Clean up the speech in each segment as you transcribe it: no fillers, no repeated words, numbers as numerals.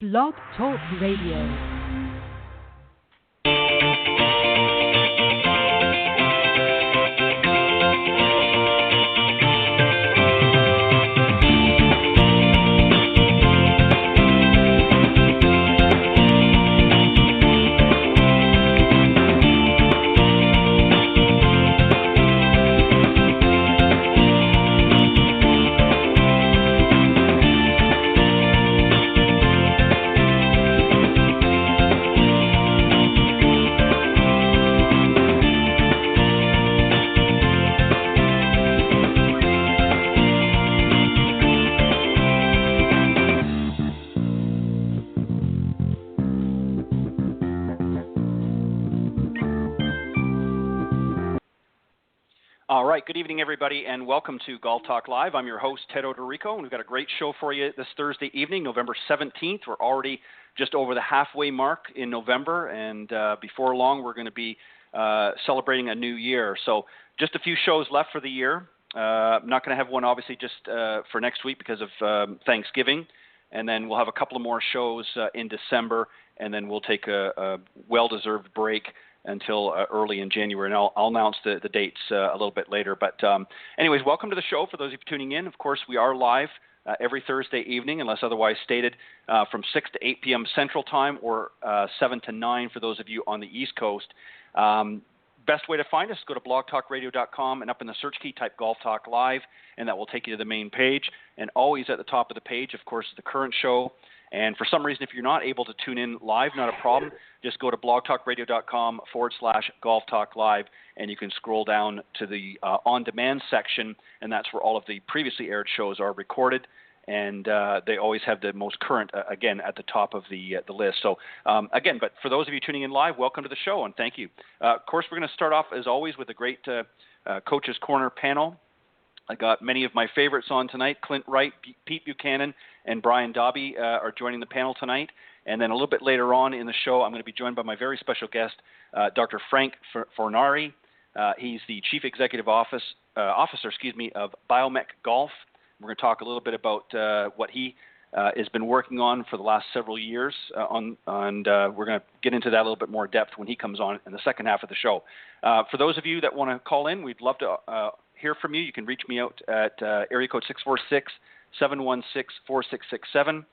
Blog Talk Radio. All right, good evening, everybody, and welcome to Golf Talk Live. I'm your host, Ted Odorico, and we've got a great show for you this Thursday evening, November 17th. We're already just over the halfway mark in November, and before long, we're going to be celebrating a new year. So just a few shows left for the year. I'm not going to have one, obviously, just for next week because of Thanksgiving, and then we'll have a couple of more shows in December, and then we'll take a well-deserved break until early in January, and I'll announce the dates a little bit later. But anyways, welcome to the show for those of you tuning in. Of course, we are live every Thursday evening, unless otherwise stated, from 6 to 8 p.m. Central Time or 7 to 9 for those of you on the East Coast. Best way to find us, go to blogtalkradio.com, and up in the search key, type Golf Talk Live, and that will take you to the main page. And always at the top of the page, of course, is the current show. And for some reason, if you're not able to tune in live, not a problem. Just go to blogtalkradio.com/Golf Talk Live, and you can scroll down to the on-demand section, and that's where all of the previously aired shows are recorded. And they always have the most current, again, at the top of the list. So, again, but for those of you tuning in live, welcome to the show, and thank you. Of course, we're going to start off, as always, with a great Coach's Corner panel. I got many of my favorites on tonight. Clint Wright, Pete Buchanan, and Brian Dobby are joining the panel tonight. And then a little bit later on in the show, I'm going to be joined by my very special guest, Dr. Frank Fornari. He's the Chief Executive Officer of BioMech Golf. We're going to talk a little bit about what he has been working on for the last several years, and we're going to get into that a little bit more depth when he comes on in the second half of the show. For those of you that want to call in, we'd love to hear from you. You can reach me out at area code 646-716-4667,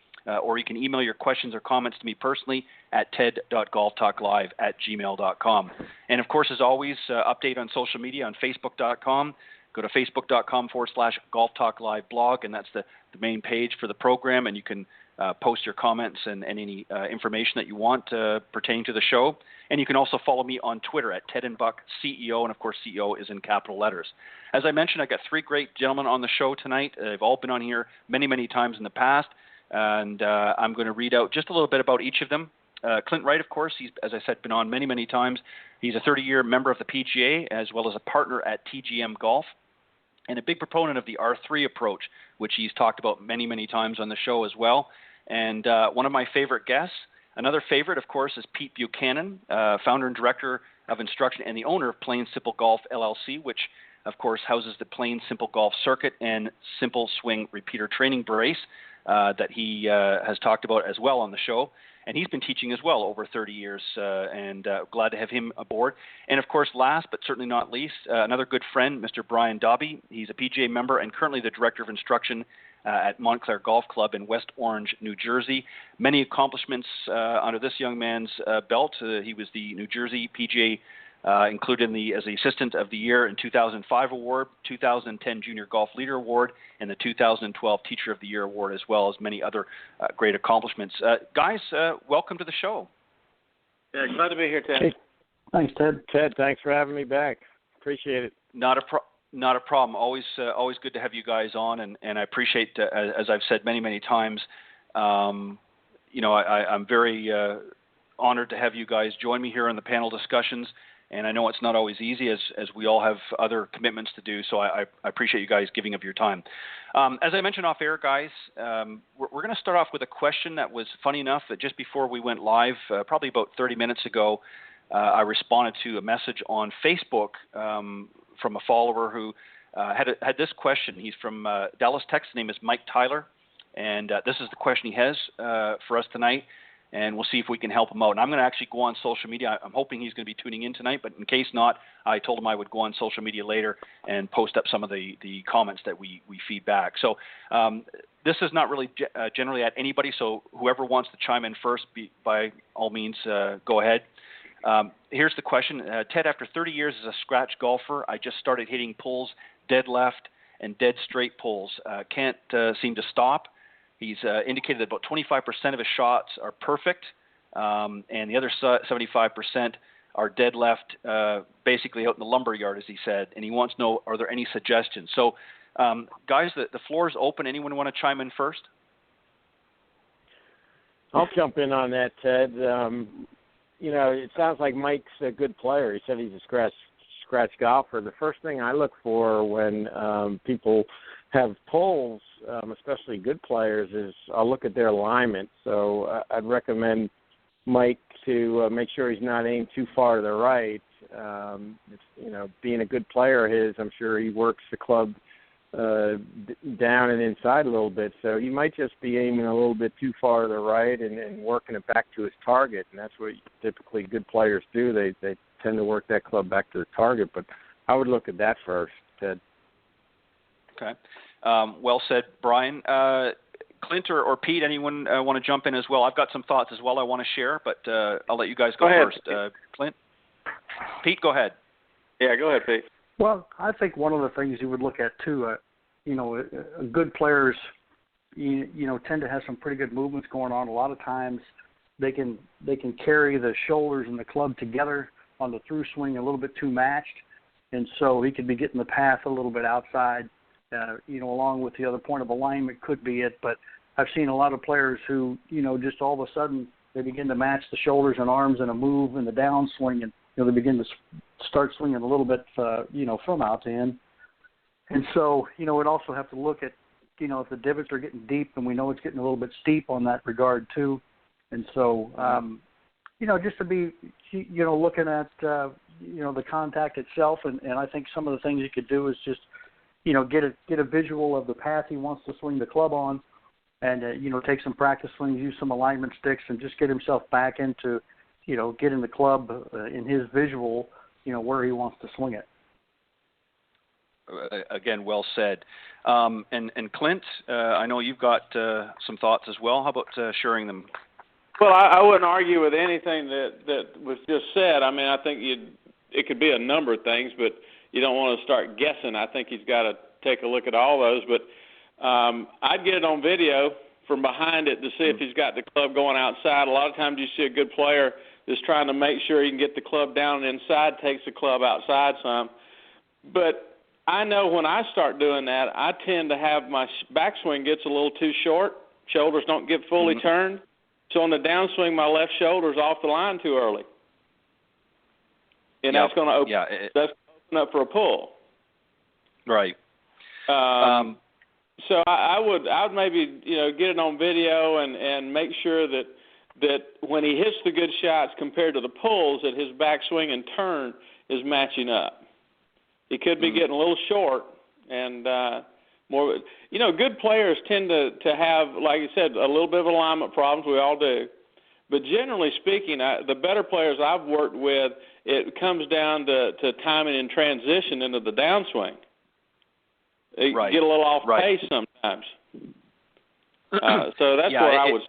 or you can email your questions or comments to me personally at ted.golftalklive@gmail.com. And of course, as always, update on social media on facebook.com. Go to facebook.com/Golf Talk Live blog, and that's the main page for the program, and you can post your comments and any information that you want pertaining to the show. And you can also follow me on Twitter at Ted and Buck CEO, and of course CEO is in capital letters. As I mentioned, I've got three great gentlemen on the show tonight. They've all been on here many, many times in the past, and I'm going to read out just a little bit about each of them. Clint Wright, of course, he's, as I said, been on many, many times. He's a 30-year member of the PGA as well as a partner at TGM Golf, and a big proponent of the R3 approach, which he's talked about many, many times on the show as well. And one of my favorite guests, another favorite, of course, is Pete Buchanan, founder and director of instruction and the owner of Plain Simple Golf LLC, which, of course, houses the Plain Simple Golf Circuit and Simple Swing Repeater Training Brace that he has talked about as well on the show. And he's been teaching as well over 30 years, and glad to have him aboard. And, of course, last but certainly not least, another good friend, Mr. Brian Dobby. He's a PGA member and currently the director of instruction at Montclair Golf Club in West Orange, New Jersey. Many accomplishments under this young man's belt. He was the New Jersey PGA included as the Assistant of the Year in 2005 award, 2010 Junior Golf Leader Award, and the 2012 Teacher of the Year Award, as well as many other great accomplishments. Guys, welcome to the show. Yeah, glad to be here, Ted. Hey, thanks, Ted. Ted, thanks for having me back. Appreciate it. Not a problem. Always good to have you guys on, and I appreciate, as I've said many, many times, I'm very honored to have you guys join me here on the panel discussions. And I know it's not always easy, as we all have other commitments to do, so I appreciate you guys giving up your time. As I mentioned off air, guys, we're going to start off with a question that was funny enough that just before we went live, probably about 30 minutes ago, I responded to a message on Facebook from a follower who had this question. He's from Dallas, Texas. His name is Mike Tyler, And this is the question he has for us tonight, and we'll see if we can help him out. And I'm going to actually go on social media. I'm hoping he's going to be tuning in tonight, but in case not, I told him I would go on social media later and post up some of the comments that we feed back. So this is not really generally at anybody, so whoever wants to chime in first, by all means, go ahead. Here's the question. Ted, after 30 years as a scratch golfer, I just started hitting pulls dead left and dead straight pulls. Can't seem to stop. He's indicated that about 25% of his shots are perfect, and the other 75% are dead left, basically out in the lumber yard, as he said, and he wants to know, are there any suggestions? So, guys, the floor is open. Anyone want to chime in first? I'll jump in on that, Ted. It sounds like Mike's a good player. He said he's a scratch golfer. The first thing I look for when people have pulls, especially good players, is I'll look at their alignment. So I'd recommend Mike to make sure he's not aimed too far to the right. Being a good player of his, I'm sure he works the club down and inside a little bit. So he might just be aiming a little bit too far to the right and working it back to his target. And that's what typically good players do. They tend to work that club back to the target. But I would look at that first, Ted. Okay. Well said, Brian. Clint or Pete, anyone want to jump in as well? I've got some thoughts as well I want to share, but I'll let you guys go first. Clint? Pete, go ahead. Yeah, go ahead, Pete. Well, I think one of the things you would look at too, good players, tend to have some pretty good movements going on. A lot of times, they can carry the shoulders and the club together on the through swing a little bit too matched, and so he could be getting the path a little bit outside. Along with the other point of alignment could be it. But I've seen a lot of players who, just all of a sudden they begin to match the shoulders and arms in a move in the downswing, and they begin to start swinging a little bit, from out to in. And so, we'd also have to look at, if the divots are getting deep, and we know it's getting a little bit steep on that regard too. And so, just to be, looking at, the contact itself, and I think some of the things you could do is just, get a visual of the path he wants to swing the club on, and take some practice swings, use some alignment sticks, and just get himself back into, getting the club in his visual, where he wants to swing it. Again, well said. And Clint, I know you've got some thoughts as well. How about sharing them? Well, I wouldn't argue with anything that was just said. I mean, I think it could be a number of things, but you don't want to start guessing. I think he's got to take a look at all those. But I'd get it on video from behind it to see if he's got the club going outside. A lot of times you see a good player that's trying to make sure he can get the club down and inside, takes the club outside some. But I know when I start doing that, I tend to have my backswing gets a little too short. Shoulders don't get fully turned. So on the downswing, my left shoulder's off the line too early. And that's going to open up for a pull. Right. So I would maybe get it on video and make sure that when he hits the good shots compared to the pulls, that his backswing and turn is matching up. He could be getting a little short, and more. Good players tend to have, like you said, a little bit of alignment problems. We all do. But generally speaking, the better players I've worked with, it comes down to timing and transition into the downswing. You get a little off pace sometimes. So that's where I would.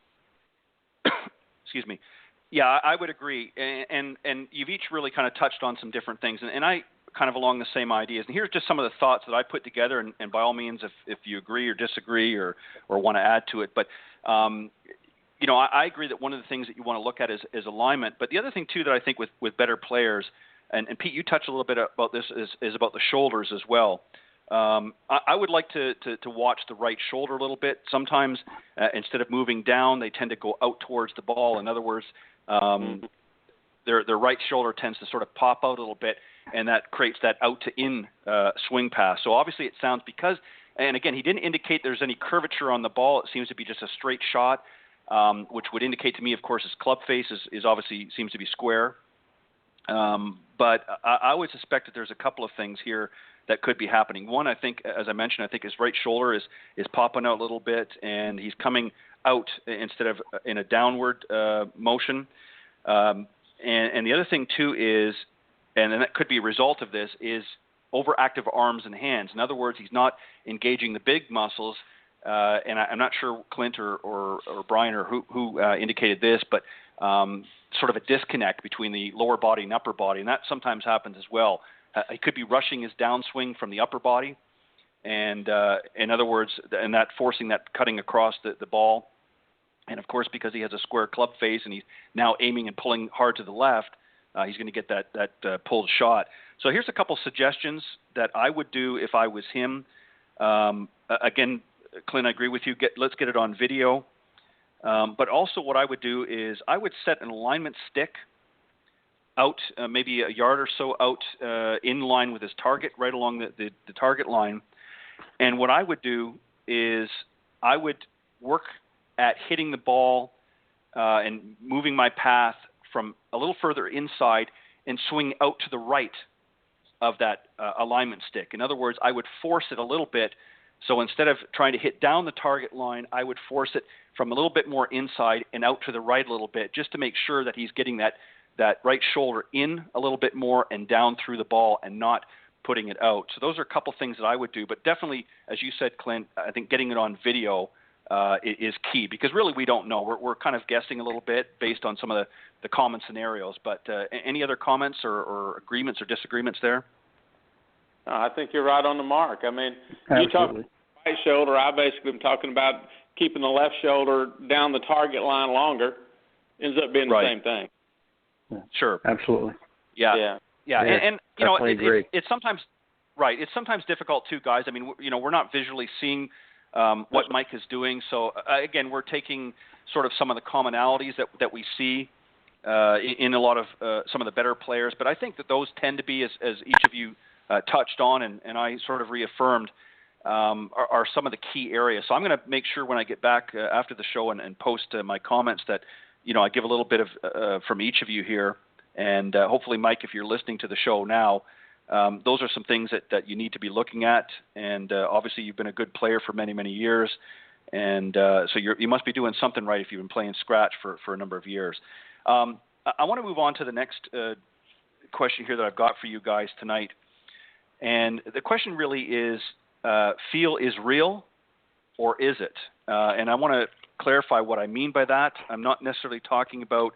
Excuse me. Yeah, I would agree. And you've each really kind of touched on some different things. And I kind of along the same ideas. And here's just some of the thoughts that I put together. And by all means, if you agree or disagree or want to add to it. But I agree that one of the things that you want to look at is alignment. But the other thing, too, that I think with better players, and Pete, you touched a little bit about this, is about the shoulders as well. I would like to watch the right shoulder a little bit. Sometimes instead of moving down, they tend to go out towards the ball. In other words, their right shoulder tends to sort of pop out a little bit, and that creates that out-to-in swing pass. So obviously it sounds and again, he didn't indicate there's any curvature on the ball. It seems to be just a straight shot. Which would indicate to me, of course, his club face is obviously seems to be square. But I would suspect that there's a couple of things here that could be happening. One, I think, as I mentioned, I think his right shoulder is popping out a little bit, and he's coming out instead of in a downward motion. And the other thing, too, is, and that could be a result of this, is overactive arms and hands. In other words, he's not engaging the big muscles. And I'm not sure Clint or Brian or who indicated this, but sort of a disconnect between the lower body and upper body, and that sometimes happens as well. He could be rushing his downswing from the upper body, and in other words, and that forcing that cutting across the ball. And of course, because he has a square club face and he's now aiming and pulling hard to the left, he's going to get that pulled shot. So here's a couple suggestions that I would do if I was him. Again, Clint, I agree with you. Let's get it on video. But also what I would do is I would set an alignment stick out maybe a yard or so out in line with his target, right along the target line. And what I would do is I would work at hitting the ball and moving my path from a little further inside and swing out to the right of that alignment stick. In other words, I would force it a little bit. So instead of trying to hit down the target line, I would force it from a little bit more inside and out to the right a little bit, just to make sure that he's getting that right shoulder in a little bit more and down through the ball and not putting it out. So those are a couple things that I would do. But definitely, as you said, Clint, I think getting it on video is key, because really we don't know. We're kind of guessing a little bit based on some of the common scenarios. But any other comments or agreements or disagreements there? I think you're right on the mark. I mean, Absolutely. You talk about the right shoulder. I basically am talking about keeping the left shoulder down the target line longer. Ends up being the same thing. Yeah. Sure. Absolutely. Yeah. And you know, it's sometimes right. It's sometimes difficult too, guys. I mean, you know, we're not visually seeing what Mike is doing. So again, we're taking sort of some of the commonalities that we see in a lot of some of the better players. But I think that those tend to be, as each of you touched on, and I sort of reaffirmed, are some of the key areas. So I'm going to make sure when I get back after the show and post my comments that, you know, I give a little bit of from each of you here. And hopefully, Mike, if you're listening to the show now, those are some things that you need to be looking at. And obviously, you've been a good player for many, many years. And so you must be doing something right if you've been playing scratch for a number of years. I want to move on to the next question here that I've got for you guys tonight. And the question really is, feel is real, or is it? And I want to clarify what I mean by that. I'm not necessarily talking about,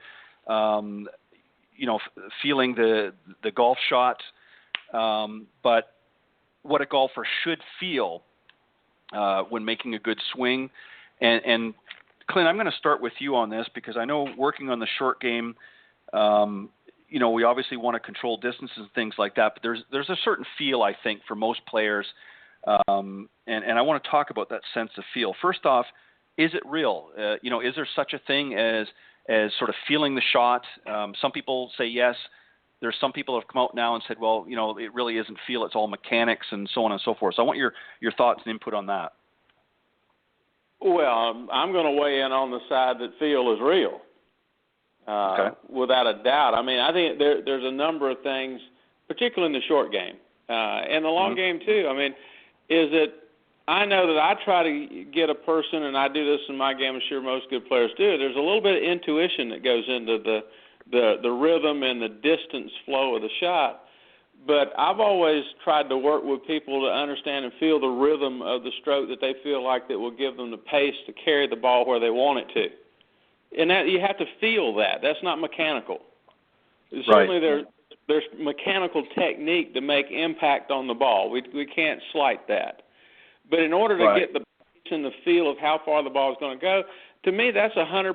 feeling the golf shot, but what a golfer should feel when making a good swing. And Clint, I'm going to start with you on this, because I know working on the short game, we obviously want to control distances and things like that, but there's a certain feel, I think, for most players, and I want to talk about that sense of feel. First off, is it real? Is there such a thing as sort of feeling the shot? Some people say yes. There's some people who have come out now and said, well, it really isn't feel, it's all mechanics and so on and so forth. So I want your thoughts and input on that. Well, I'm going to weigh in on the side that feel is real. Okay. Without a doubt. I mean, I think there's a number of things, particularly in the short game, and the long game too. I mean, is that I know that I try to get a person, and I do this in my game, I'm sure most good players do. There's a little bit of intuition that goes into the rhythm and the distance flow of the shot. But I've always tried to work with people to understand and feel the rhythm of the stroke that they feel like that will give them the pace to carry the ball where they want it to. And that you have to feel that. That's not mechanical. Right. Certainly there's mechanical technique to make impact on the ball. We can't slight that. But in order to get the pace and the feel of how far the ball is going to go, to me that's 100%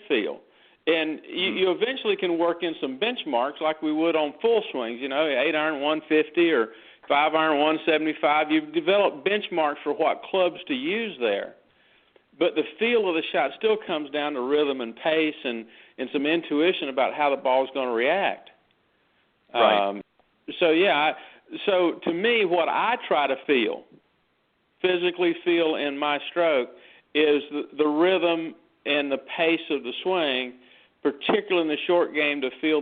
feel. And you eventually can work in some benchmarks like we would on full swings, 8-iron 150 or 5-iron 175. You've developed benchmarks for what clubs to use there. But the feel of the shot still comes down to rhythm and pace and some intuition about how the ball is going to react. Right. So to me, what I try to physically feel in my stroke, is the rhythm and the pace of the swing, particularly in the short game, to feel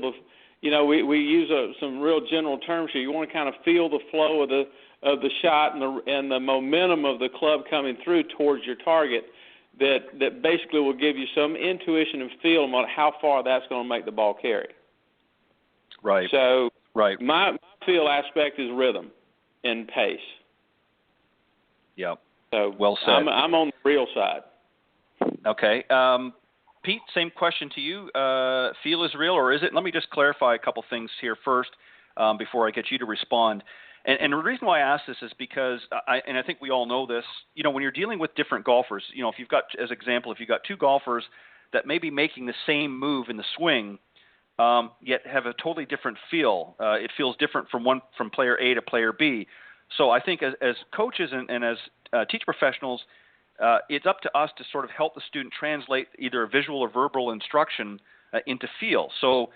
we use some real general terms here. You want to kind of feel the flow of the shot and the momentum of the club coming through towards your target that basically will give you some intuition and feel on how far that's going to make the ball carry. Right. So right. My feel aspect is rhythm and pace. Yeah. So well said. I'm on the real side. Okay. Pete, same question to you. Feel is real, or is it? Let me just clarify a couple things here first before I get you to respond. And the reason why I ask this is because, I think we all know this, when you're dealing with different golfers, if you've got, as example, if you've got two golfers that may be making the same move in the swing, yet have a totally different feel. It feels different from player A to player B. So I think as coaches and as teacher professionals, it's up to us to sort of help the student translate either a visual or verbal instruction into feel. So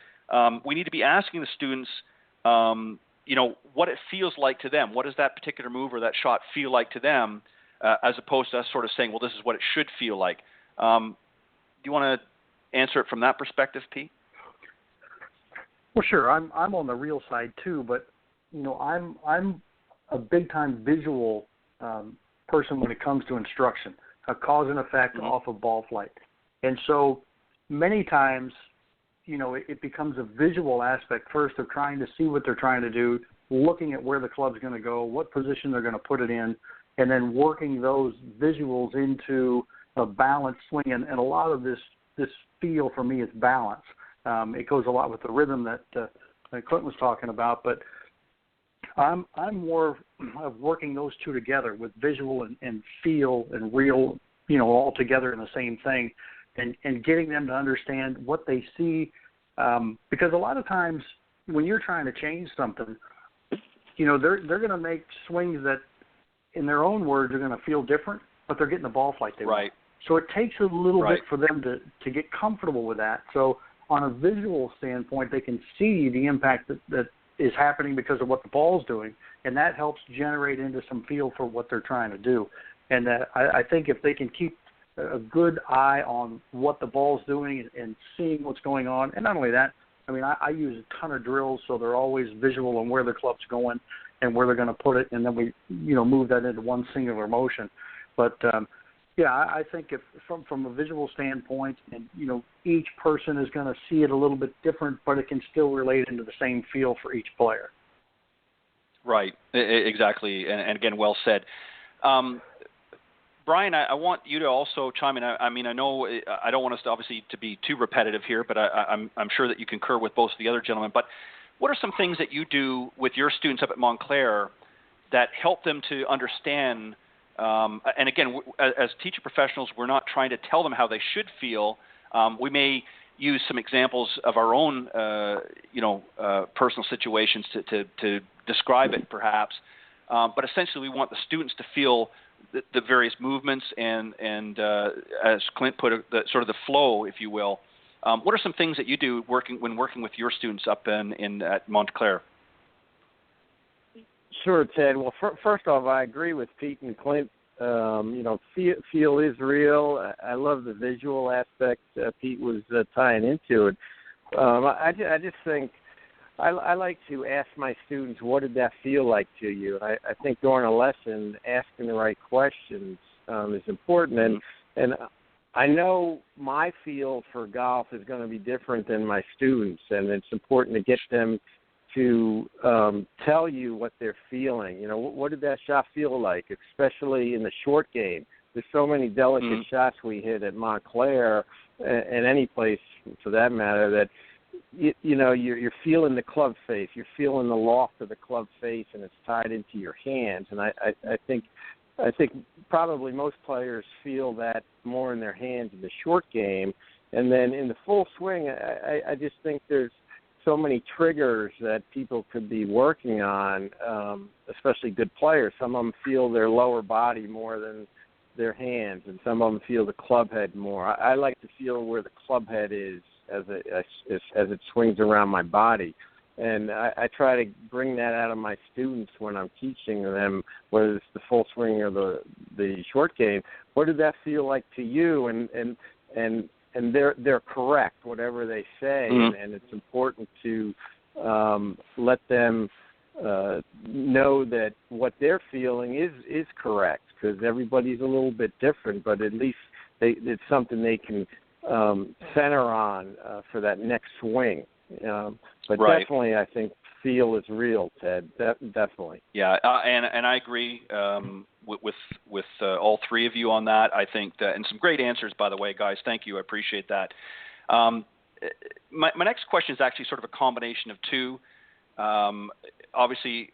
we need to be asking the students, what it feels like to them. What does that particular move or that shot feel like to them, as opposed to us sort of saying, well, this is what it should feel like. Do you want to answer it from that perspective, Pete? Well, sure. I'm on the real side too, but I'm a big time visual person when it comes to instruction, a cause and effect off of ball flight, and so many times, it becomes a visual aspect first of trying to see what they're trying to do, looking at where the club's going to go, what position they're going to put it in, and then working those visuals into a balanced swing. And a lot of this feel for me is balance. It goes a lot with the rhythm that Clint was talking about, but I'm more of working those two together with visual and feel and real, all together in the same thing, and getting them to understand what they see, because a lot of times when you're trying to change something, they're going to make swings that, in their own words, are going to feel different, but they're getting the ball flight they want. So it takes a little bit for them to get comfortable with that. So on a visual standpoint, they can see the impact that is happening because of what the ball's doing, and that helps generate into some feel for what they're trying to do. And I think if they can keep a good eye on what the ball's doing and seeing what's going on, and not only that, I use a ton of drills, so they're always visual on where the club's going and where they're going to put it, and then we move that into one singular motion. But I think if from a visual standpoint, and each person is going to see it a little bit different, but it can still relate into the same feel for each player. Right, exactly, and again, well said. Brian, I want you to also chime in. I know I don't want us to obviously to be too repetitive here, but I'm sure that you concur with both of the other gentlemen. But what are some things that you do with your students up at Montclair that help them to understand? And again, as teacher professionals, we're not trying to tell them how they should feel. We may use some examples of our own, personal situations to describe it, perhaps. But essentially, we want the students to feel the various movements and as Clint put it, sort of the flow, if you will. What are some things that you do when working with your students up at Montclair? Sure, Ted. Well, first off, I agree with Pete and Clint. Feel is real. I love the visual aspect Pete was tying into it. I just think I like to ask my students, what did that feel like to you? And I think during a lesson, asking the right questions is important. And I know my feel for golf is going to be different than my students, and it's important to get them to tell you what they're feeling. What did that shot feel like, especially in the short game? There's so many delicate shots we hit at Montclair and any place for that matter that you're feeling the club face, you're feeling the loft of the club face, and it's tied into your hands. And I think probably most players feel that more in their hands in the short game, and then in the full swing, I just think there's so many triggers that people could be working on, especially good players. Some of them feel their lower body more than their hands, and some of them feel the club head more. I like to feel where the club head is as it swings around my body. And I try to bring that out of my students when I'm teaching them, whether it's the full swing or the short game. What did that feel like to you? And they're correct, whatever they say, and it's important to let them know that what they're feeling is correct, because everybody's a little bit different, but at least it's something they can center on for that next swing. But right. Definitely, I think feel is real, Ted. Definitely. Yeah, and I agree with all three of you on that. I think that, and some great answers, by the way, guys. Thank you. I appreciate that. My next question is actually sort of a combination of two. Obviously,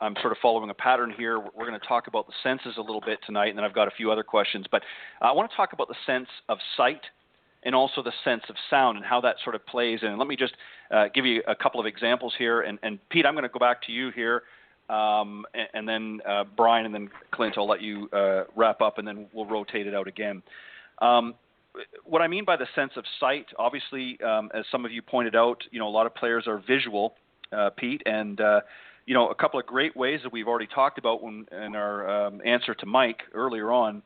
I'm sort of following a pattern here. We're going to talk about the senses a little bit tonight, and then I've got a few other questions. But I want to talk about the sense of sight and also the sense of sound and how that sort of plays in. Let me just give you a couple of examples here. And Pete, I'm going to go back to you here, and then Brian, and then Clint, I'll let you wrap up, and then we'll rotate it out again. What I mean by the sense of sight, obviously, as some of you pointed out, a lot of players are visual, Pete, and a couple of great ways that we've already talked about in our answer to Mike earlier on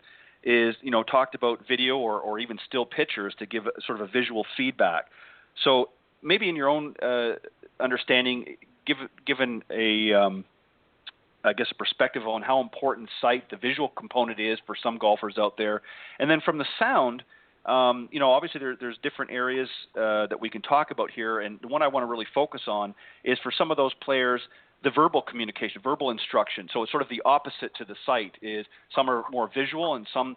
is, talked about video or even still pictures to give sort of a visual feedback. So maybe in your own understanding, given a perspective on how important sight, the visual component is for some golfers out there. And then from the sound, obviously there's different areas that we can talk about here. And the one I want to really focus on is for some of those players, the verbal communication, verbal instruction. So it's sort of the opposite to the sight. Is some are more visual and some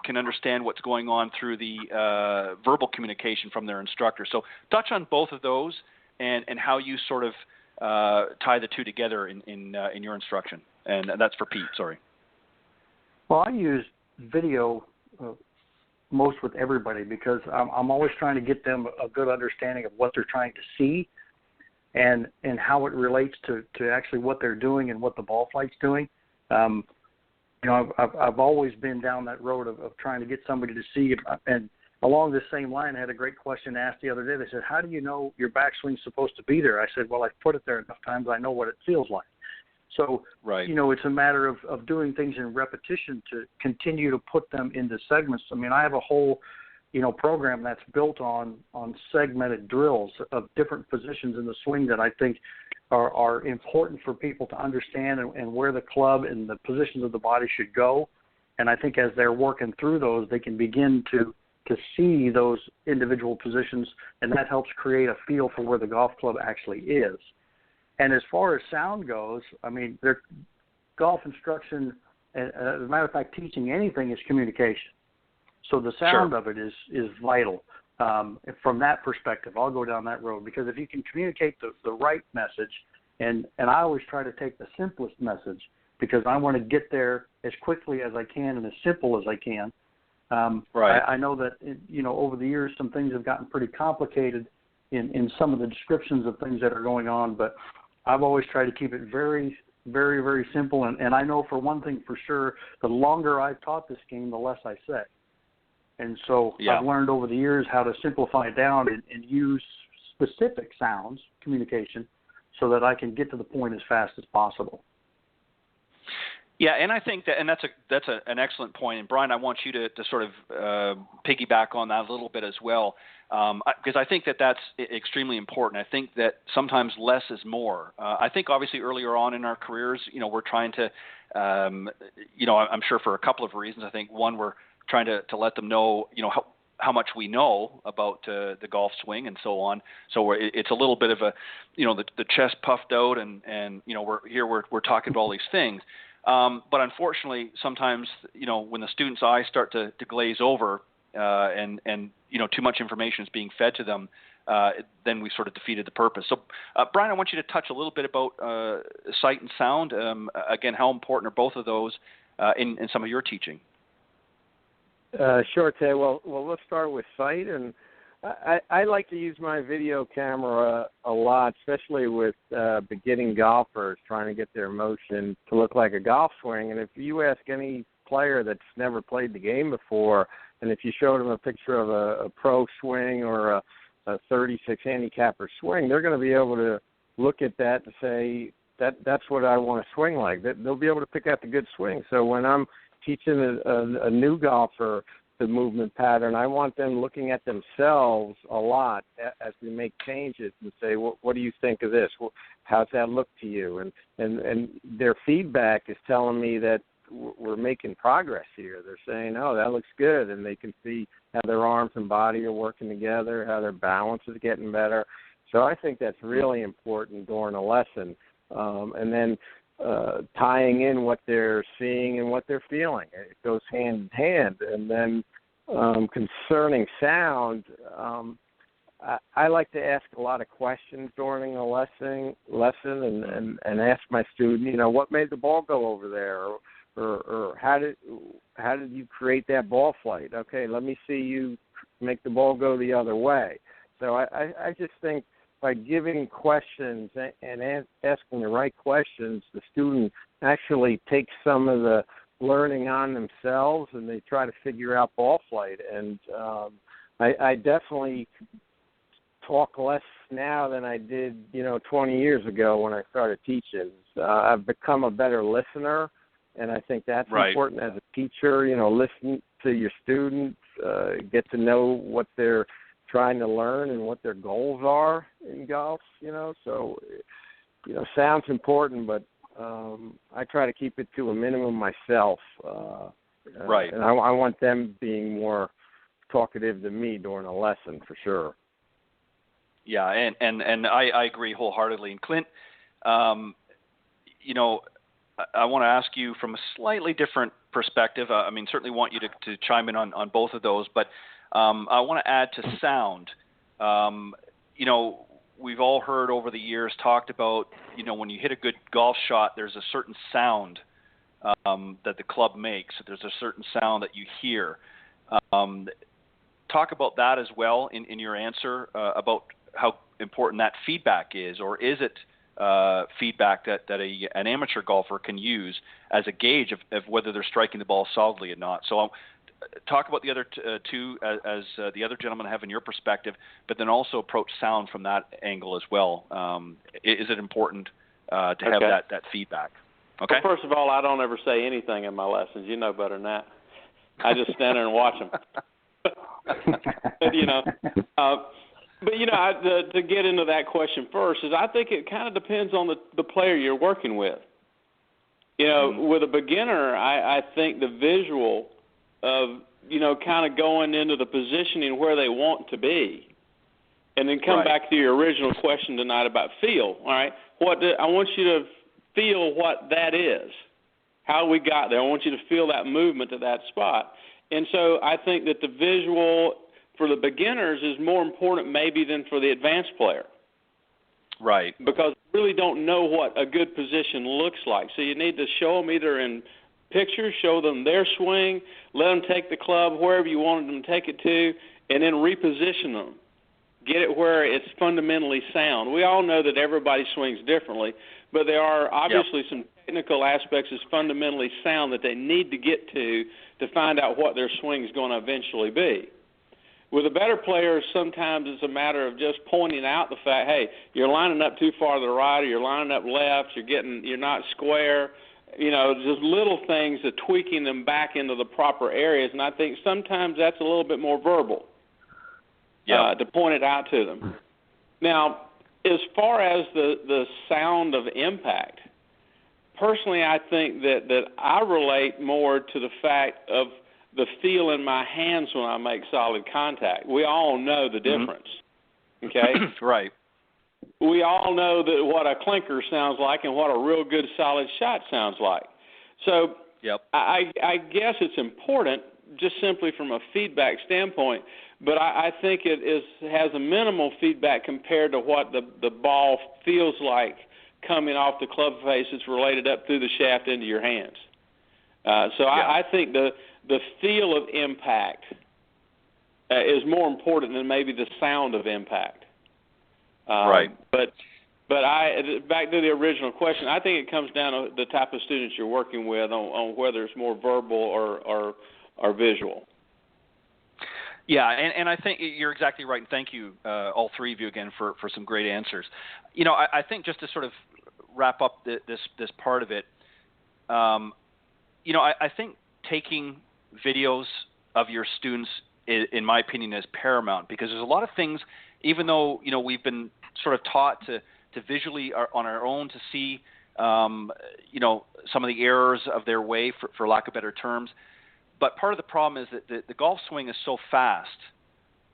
can understand what's going on through the verbal communication from their instructor. So touch on both of those and how you sort of tie the two together in your instruction. And that's for Pete, sorry. Well, I use video most with everybody because I'm always trying to get them a good understanding of what they're trying to see and how it relates to actually what they're doing and what the ball flight's doing. I've always been down that road of trying to get somebody to see, and along this same line, I had a great question asked the other day. They said, how do you know your backswing's supposed to be there? I said, well, I've put it there enough times I know what it feels like. So, right. It's a matter of doing things in repetition to continue to put them into segments. I mean, I have a whole, program that's built on segmented drills of different positions in the swing that I think are important for people to understand and where the club and the positions of the body should go. And I think as they're working through those, they can begin to see those individual positions, and that helps create a feel for where the golf club actually is. And as far as sound goes, I mean, golf instruction, as a matter of fact, teaching anything is communication. So the sound Sure. of it is vital. From that perspective, I'll go down that road because if you can communicate the right message, and I always try to take the simplest message because I want to get there as quickly as I can and as simple as I can. Right. I know that, over the years, some things have gotten pretty complicated in some of the descriptions of things that are going on, but I've always tried to keep it very, very, very simple. And I know for one thing for sure, the longer I've taught this game, the less I say. And so I've learned over the years how to simplify it down and use specific sounds, communication, so that I can get to the point as fast as possible. Yeah, and I think that's an excellent point. And Brian, I want you to sort of piggyback on that a little bit as well, because I think that's extremely important. I think that sometimes less is more. I think obviously earlier on in our careers, we're trying to, I'm sure for a couple of reasons. I think one, we're trying to let them know, how much we know about the golf swing and so on. So it's a little bit of a, the chest puffed out, and we're talking about all these things. But unfortunately, sometimes, when the student's eyes start to glaze over and too much information is being fed to them, then we sort of defeated the purpose. So, Brian, I want you to touch a little bit about sight and sound. Again, how important are both of those in some of your teaching? Sure, Ted. Well, let's start with sight. And I like to use my video camera a lot, especially with beginning golfers trying to get their motion to look like a golf swing. And if you ask any player that's never played the game before, and if you showed them a picture of a pro swing or a 36 handicapper swing, they're going to be able to look at that and say, that's what I want to swing like. They'll be able to pick out the good swing. So when I'm teaching a new golfer the movement pattern. I want them looking at themselves a lot as we make changes and say, what do you think of this? How's that look to you? And their feedback is telling me that we're making progress here. They're saying, oh, that looks good, and they can see how their arms and body are working together, how their balance is getting better. So I think that's really important during a lesson. And then tying in what they're seeing and what they're feeling. It goes hand in hand. And then concerning sound, I like to ask a lot of questions during a lesson and ask my student, what made the ball go over there? Or how did you create that ball flight? Okay, let me see you make the ball go the other way. So I just think by giving questions and asking the right questions, the student actually takes some of the learning on themselves, and they try to figure out ball flight. And I definitely talk less now than I did, 20 years ago when I started teaching. I've become a better listener, and I think that's important as a teacher. Listen to your students, get to know what they're trying to learn and what their goals are in golf, So, sound's important, but I try to keep it to a minimum myself. And I want them being more talkative than me during a lesson for sure. Yeah, and I agree wholeheartedly. And Clint, I want to ask you from a slightly different perspective. Certainly want you to chime in on both of those, but I want to add to sound. We've all heard over the years talked about, when you hit a good golf shot, there's a certain sound that the club makes. There's a certain sound that you hear. Talk about that as well in your answer about how important that feedback is, or is it feedback that an amateur golfer can use as a gauge of whether they're striking the ball solidly or not. So talk about the other two as the other gentlemen have in your perspective, but then also approach sound from that angle as well. Is it important to have that feedback? Okay. Well, first of all, I don't ever say anything in my lessons. You know better than that. I just stand there and watch them. To get into that question first is I think it kind of depends on the player you're working with. With a beginner, I think the visual of, kind of going into the positioning where they want to be, and then come back to your original question tonight about feel, all right? I want you to feel what that is, how we got there. I want you to feel that movement to that spot. And so I think that the visual for the beginners is more important maybe than for the advanced player. Right. Because they really don't know what a good position looks like. So you need to show them either in pictures, show them their swing, let them take the club wherever you wanted them to take it to, and then reposition them. Get it where it's fundamentally sound. We all know that everybody swings differently, but there are obviously some technical aspects that's fundamentally sound that they need to get to find out what their swing is going to eventually be. With a better player, sometimes it's a matter of just pointing out the fact, hey, you're lining up too far to the right, or you're lining up left, you're not square. Just little things of tweaking them back into the proper areas, and I think sometimes that's a little bit more verbal to point it out to them. Now, as far as the sound of impact, personally I think that I relate more to the fact of the feel in my hands when I make solid contact. We all know the difference, okay? Right. We all know that what a clinker sounds like and what a real good solid shot sounds like. So I guess it's important just simply from a feedback standpoint, but I think it has a minimal feedback compared to what the ball feels like coming off the club face that's related up through the shaft into your hands. I think the feel of impact is more important than maybe the sound of impact. Right. But back to the original question, I think it comes down to the type of students you're working with on whether it's more verbal or visual. Yeah, and I think you're exactly right. And thank you, all three of you again, for some great answers. I think just to sort of wrap up this part of it, I think taking videos of your students, in my opinion, is paramount, because there's a lot of things, even though, we've been sort of taught to visually on our own to see, some of the errors of their way, for lack of better terms. But part of the problem is that the golf swing is so fast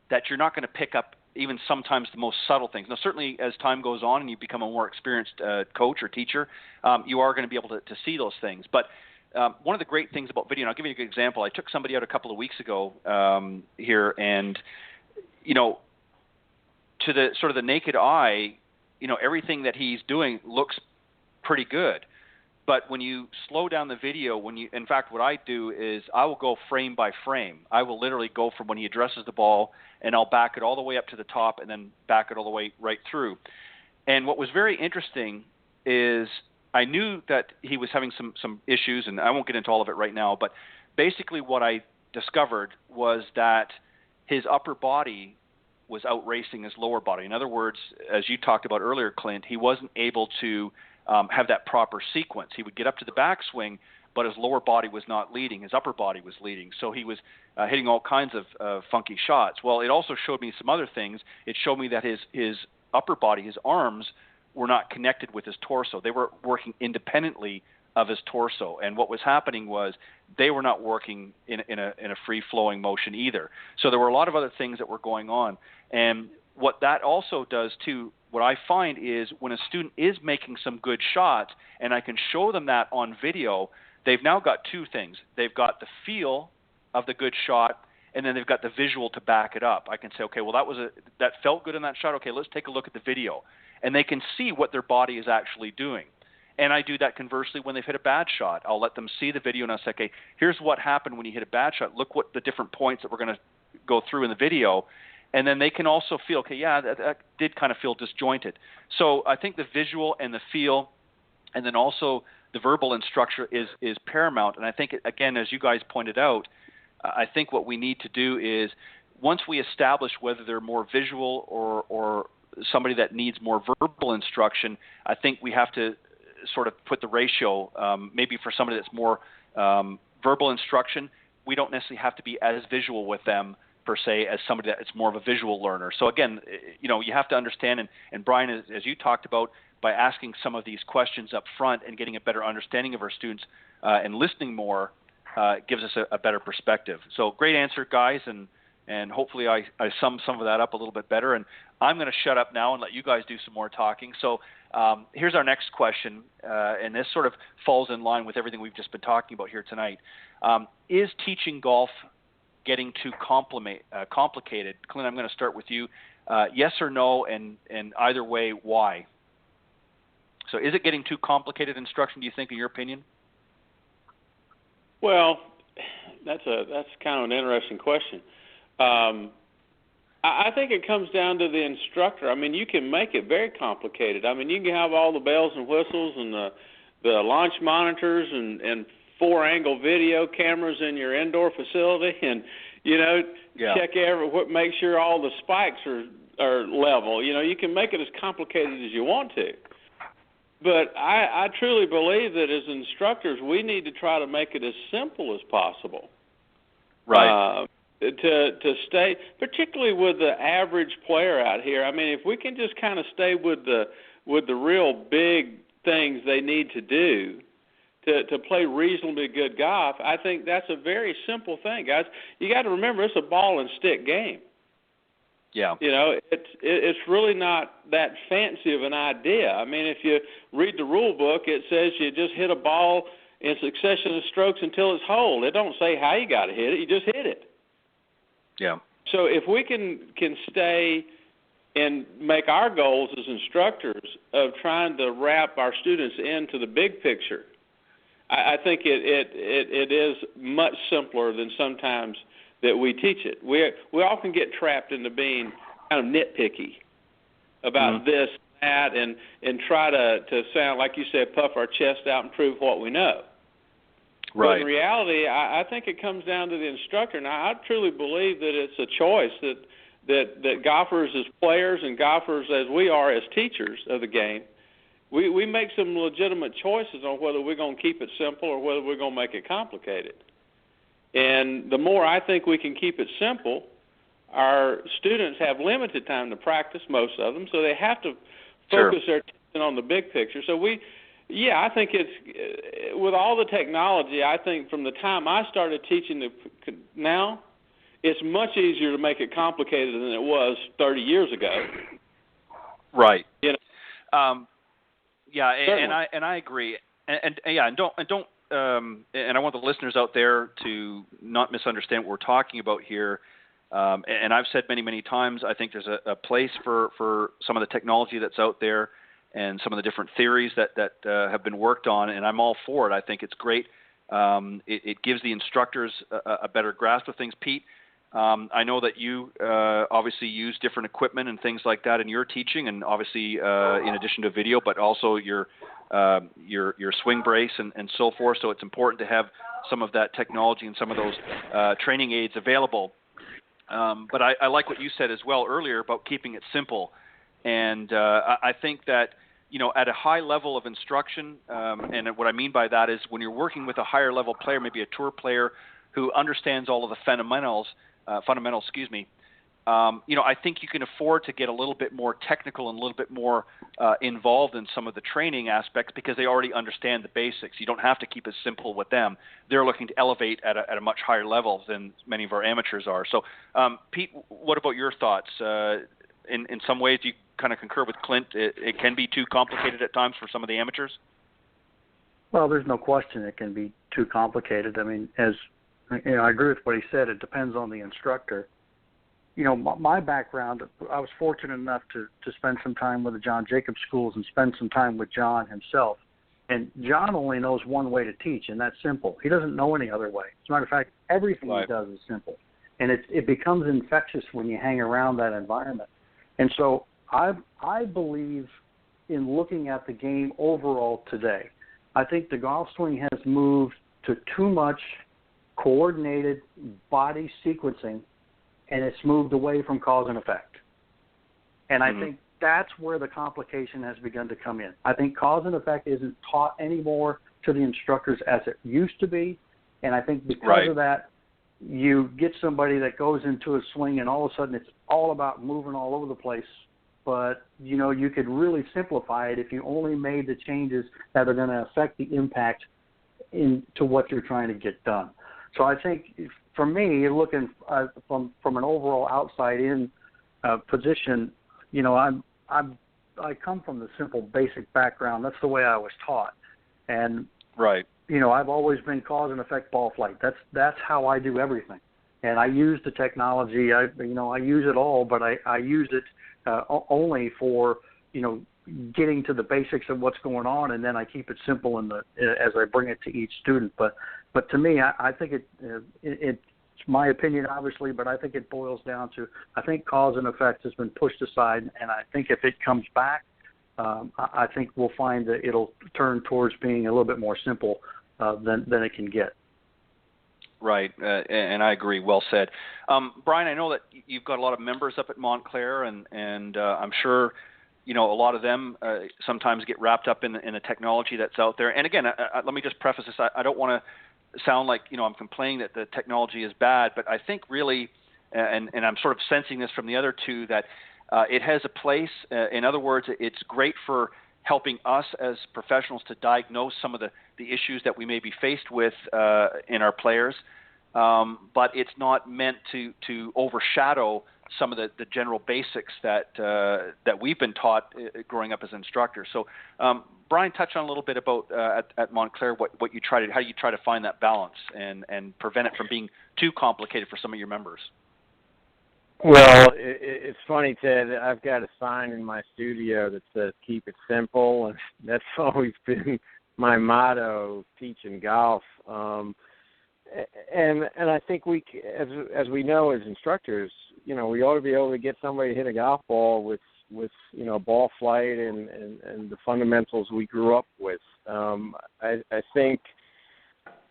that you're not going to pick up even sometimes the most subtle things. Now, certainly as time goes on and you become a more experienced coach or teacher, you are going to be able to see those things. But one of the great things about video, and I'll give you a good example. I took somebody out a couple of weeks ago here, and, to the sort of the naked eye, everything that he's doing looks pretty good. But when you slow down the video, in fact, what I do is I will go frame by frame. I will literally go from when he addresses the ball, and I'll back it all the way up to the top and then back it all the way right through. And what was very interesting is I knew that he was having some issues, and I won't get into all of it right now, but basically what I discovered was that his upper body was outracing his lower body. In other words, as you talked about earlier, Clint, he wasn't able to have that proper sequence. He would get up to the backswing, but his lower body was not leading. His upper body was leading. So he was hitting all kinds of funky shots. Well, it also showed me some other things. It showed me that his upper body, his arms, were not connected with his torso. They were working independently of his torso. And what was happening was they were not working in a free-flowing motion either. So there were a lot of other things that were going on. And what that also does, too, what I find is when a student is making some good shots and I can show them that on video, they've now got two things. They've got the feel of the good shot, and then they've got the visual to back it up. I can say, okay, well, that felt good in that shot. Okay, let's take a look at the video. And they can see what their body is actually doing. And I do that conversely when they've hit a bad shot. I'll let them see the video, and I'll say, okay, here's what happened when you hit a bad shot. Look what the different points that we're going to go through in the video. And then they can also feel, okay, yeah, that did kind of feel disjointed. So I think the visual and the feel, and then also the verbal instruction is paramount. And I think, again, as you guys pointed out, I think what we need to do is once we establish whether they're more visual or somebody that needs more verbal instruction, I think we have to sort of put the ratio, maybe for somebody that's more verbal instruction, we don't necessarily have to be as visual with them per se as somebody that's more of a visual learner. So again, you have to understand, and Brian, as you talked about, by asking some of these questions up front and getting a better understanding of our students and listening more gives us a better perspective. So great answer, guys, and hopefully I sum some of that up a little bit better. And I'm going to shut up now and let you guys do some more talking. So here's our next question, and this sort of falls in line with everything we've just been talking about here tonight. Is teaching golf getting too complicated? Clint, I'm going to start with you. Yes or no, and either way, why? So is it getting too complicated instruction, do you think, in your opinion? Well, that's kind of an interesting question. I think it comes down to the instructor. I mean, you can make it very complicated. I mean, you can have all the bells and whistles and the launch monitors and 4-angle video cameras in your indoor facility, and check make sure all the spikes are level. You can make it as complicated as you want to. But I truly believe that as instructors, we need to try to make it as simple as possible. Right. To stay, particularly with the average player out here. I mean, if we can just kind of stay with the real big things they need to do to play reasonably good golf, I think that's a very simple thing, guys. You got to remember, it's a ball and stick game. Yeah. It's really not that fancy of an idea. I mean, if you read the rule book, it says you just hit a ball in succession of strokes until it's holed. It don't say how you got to hit it. You just hit it. Yeah. So if we can stay and make our goals as instructors of trying to wrap our students into the big picture, I think it is much simpler than sometimes that we teach it. We often get trapped into being kind of nitpicky about this, that, and try to sound, like you said, puff our chest out and prove what we know. Right. But in reality, I think it comes down to the instructor. Now, I truly believe that it's a choice that golfers as players and golfers as we are as teachers of the game, we make some legitimate choices on whether we're going to keep it simple or whether we're going to make it complicated. And the more I think we can keep it simple, our students have limited time to practice, most of them, so they have to focus their attention on the big picture. So I think it's, with all the technology, I think from the time I started teaching now, it's much easier to make it complicated than it was 30 years ago. Right. You know? And I agree. And I want the listeners out there to not misunderstand what we're talking about here. And I've said many times, I think there's a place for some of the technology that's out there and some of the different theories that have been worked on, and I'm all for it. I think it's great. It gives the instructors a better grasp of things. Pete, I know that you obviously use different equipment and things like that in your teaching, and obviously in addition to video, but also your swing brace and so forth. So it's important to have some of that technology and some of those training aids available. But I like what you said as well earlier about keeping it simple. And I think that, at a high level of instruction, and what I mean by that is when you're working with a higher level player, maybe a tour player who understands all of the fundamentals, I think you can afford to get a little bit more technical and a little bit more involved in some of the training aspects because they already understand the basics. You don't have to keep it simple with them. They're looking to elevate at a much higher level than many of our amateurs are. So, Pete, what about your thoughts? In some ways, do you kind of concur with Clint? It can be too complicated at times for some of the amateurs? Well, there's no question it can be too complicated. I mean, I agree with what he said. It depends on the instructor. My background, I was fortunate enough to spend some time with the John Jacobs schools and spend some time with John himself. And John only knows one way to teach, and that's simple. He doesn't know any other way. As a matter of fact, everything he does is simple. And it becomes infectious when you hang around that environment. And so I believe in looking at the game overall today. I think the golf swing has moved to too much coordinated body sequencing, and it's moved away from cause and effect. And I think that's where the complication has begun to come in. I think cause and effect isn't taught anymore to the instructors as it used to be, and I think because of that, you get somebody that goes into a swing and all of a sudden it's all about moving all over the place. But, you could really simplify it if you only made the changes that are going to affect the impact into what you're trying to get done. So I think for me, looking from an overall outside-in position, I come from the simple, basic background. That's the way I was taught, and I've always been cause and effect ball flight. That's how I do everything, and I use the technology. I use it all, but I use it only for getting to the basics of what's going on, and then I keep it simple as I bring it to each student. But to me, I think it's my opinion, obviously, but I think it boils down to, I think cause and effect has been pushed aside, and I think if it comes back, I think we'll find that it'll turn towards being a little bit more simple than it can get. Right, and I agree. Well said. Brian, I know that you've got a lot of members up at Montclair, and I'm sure a lot of them sometimes get wrapped up in the technology that's out there. And again, let me just preface this. I don't want to sound like I'm complaining that the technology is bad, but I think really, and I'm sort of sensing this from the other two, that it has a place. In other words, it's great for helping us as professionals to diagnose some of the issues that we may be faced with in our players, but it's not meant to overshadow some of the general basics that we've been taught growing up as instructors. So, Brian, touch on a little bit about at Montclair how you try to find that balance and prevent it from being too complicated for some of your members. Well, it's funny, Ted. I've got a sign in my studio that says "Keep it simple," and that's always been my motto teaching golf. And I think as we know as instructors, we ought to be able to get somebody to hit a golf ball with ball flight and the fundamentals we grew up with. I think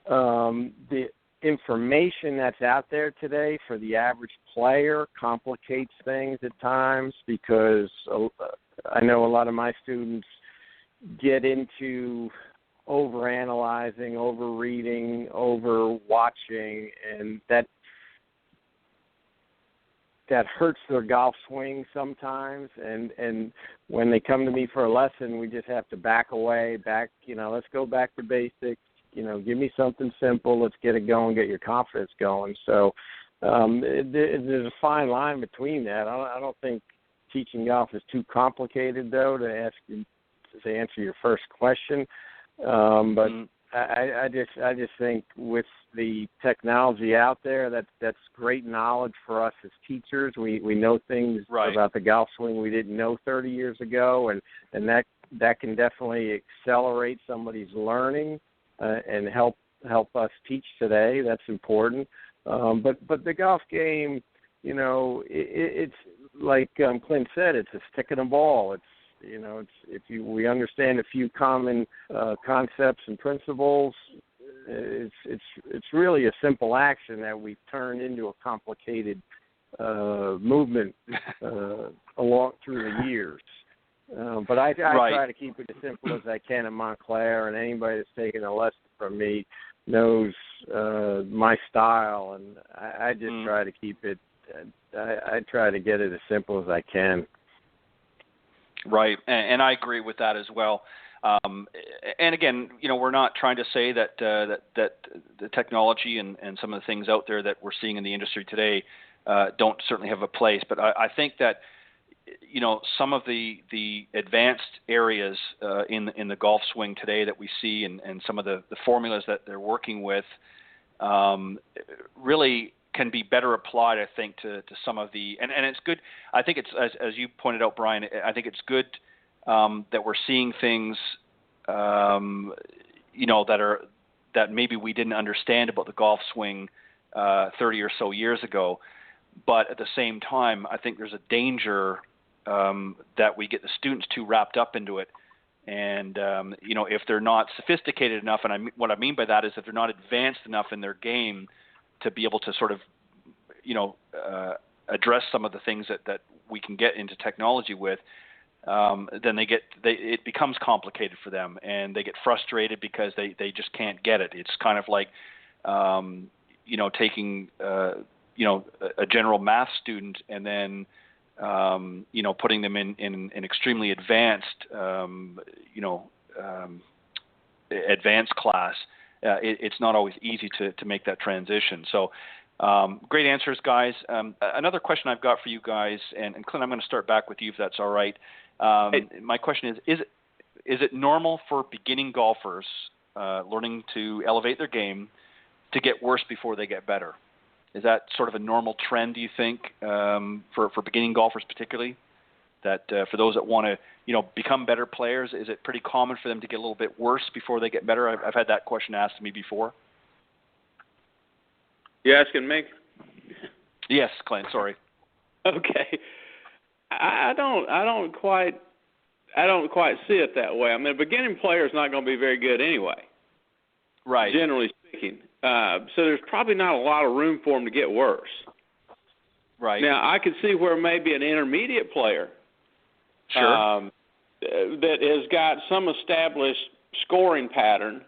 the information that's out there today for the average player complicates things at times, because I know a lot of my students get into over-analyzing, over-reading, over-watching, and that hurts their golf swing sometimes. And when they come to me for a lesson, we just have to back away, let's go back to basics. Give me something simple. Let's get it going, get your confidence going. So there's a fine line between that. I don't think teaching golf is too complicated, though, to answer your first question. But I just think with the technology out there, that's great knowledge for us as teachers. We know things about the golf swing we didn't know 30 years ago, and that can definitely accelerate somebody's learning and help us teach today. That's important. But the golf game, it's like Clint said, it's a stick and a ball. We understand a few common concepts and principles. It's really a simple action that we've turned into a complicated movement along through the years. But I try to keep it as simple as I can in Montclair, and anybody that's taken a lesson from me knows my style, and I just try to keep it. I try to get it as simple as I can. Right, and I agree with that as well. And again, we're not trying to say that the technology and some of the things out there that we're seeing in the industry today don't certainly have a place. But I think that some of the advanced areas in the golf swing today that we see, and some of the formulas that they're working with, really can be better applied, I think, to some of the and it's good. I think it's as you pointed out, Brian. I think it's good that we're seeing things, that maybe we didn't understand about the golf swing 30 or so years ago. But at the same time, I think there's a danger that we get the students too wrapped up into it, and if they're not sophisticated enough, and what I mean by that is if they're not advanced enough in their game to be able to sort of, address some of the things that we can get into technology with, then it becomes complicated for them, and they get frustrated because they just can't get it. It's kind of like, taking, a general math student and then, putting them in extremely advanced, advanced class. It's not always easy to make that transition. So great answers, guys. Another question I've got for you guys, and Clint, I'm going to start back with you if that's all right. My question is it normal for beginning golfers learning to elevate their game to get worse before they get better? Is that sort of a normal trend, do you think, for beginning golfers particularly? That for those that want to, become better players, is it pretty common for them to get a little bit worse before they get better? I've had that question asked to me before. You asking me? Yes, Clint. Sorry. Okay. I don't quite see it that way. I mean, a beginning player is not going to be very good anyway. Right. Generally speaking. So there's probably not a lot of room for them to get worse. Right. Now, I could see where maybe an intermediate player that has got some established scoring pattern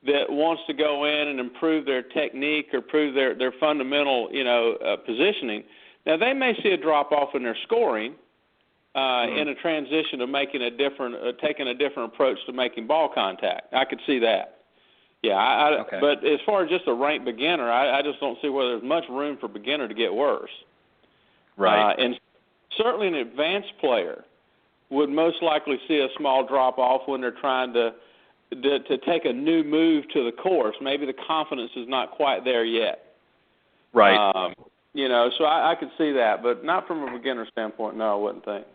that wants to go in and improve their technique or improve their fundamental, positioning. Now, they may see a drop-off in their scoring in a transition to taking a different approach to making ball contact. I could see that. Yeah, okay. But as far as just a ranked beginner, I just don't see where there's much room for beginner to get worse. Right. And certainly an advanced player would most likely see a small drop-off when they're trying to take a new move to the course. Maybe the confidence is not quite there yet. Right. So I could see that, but not from a beginner standpoint, no, I wouldn't think.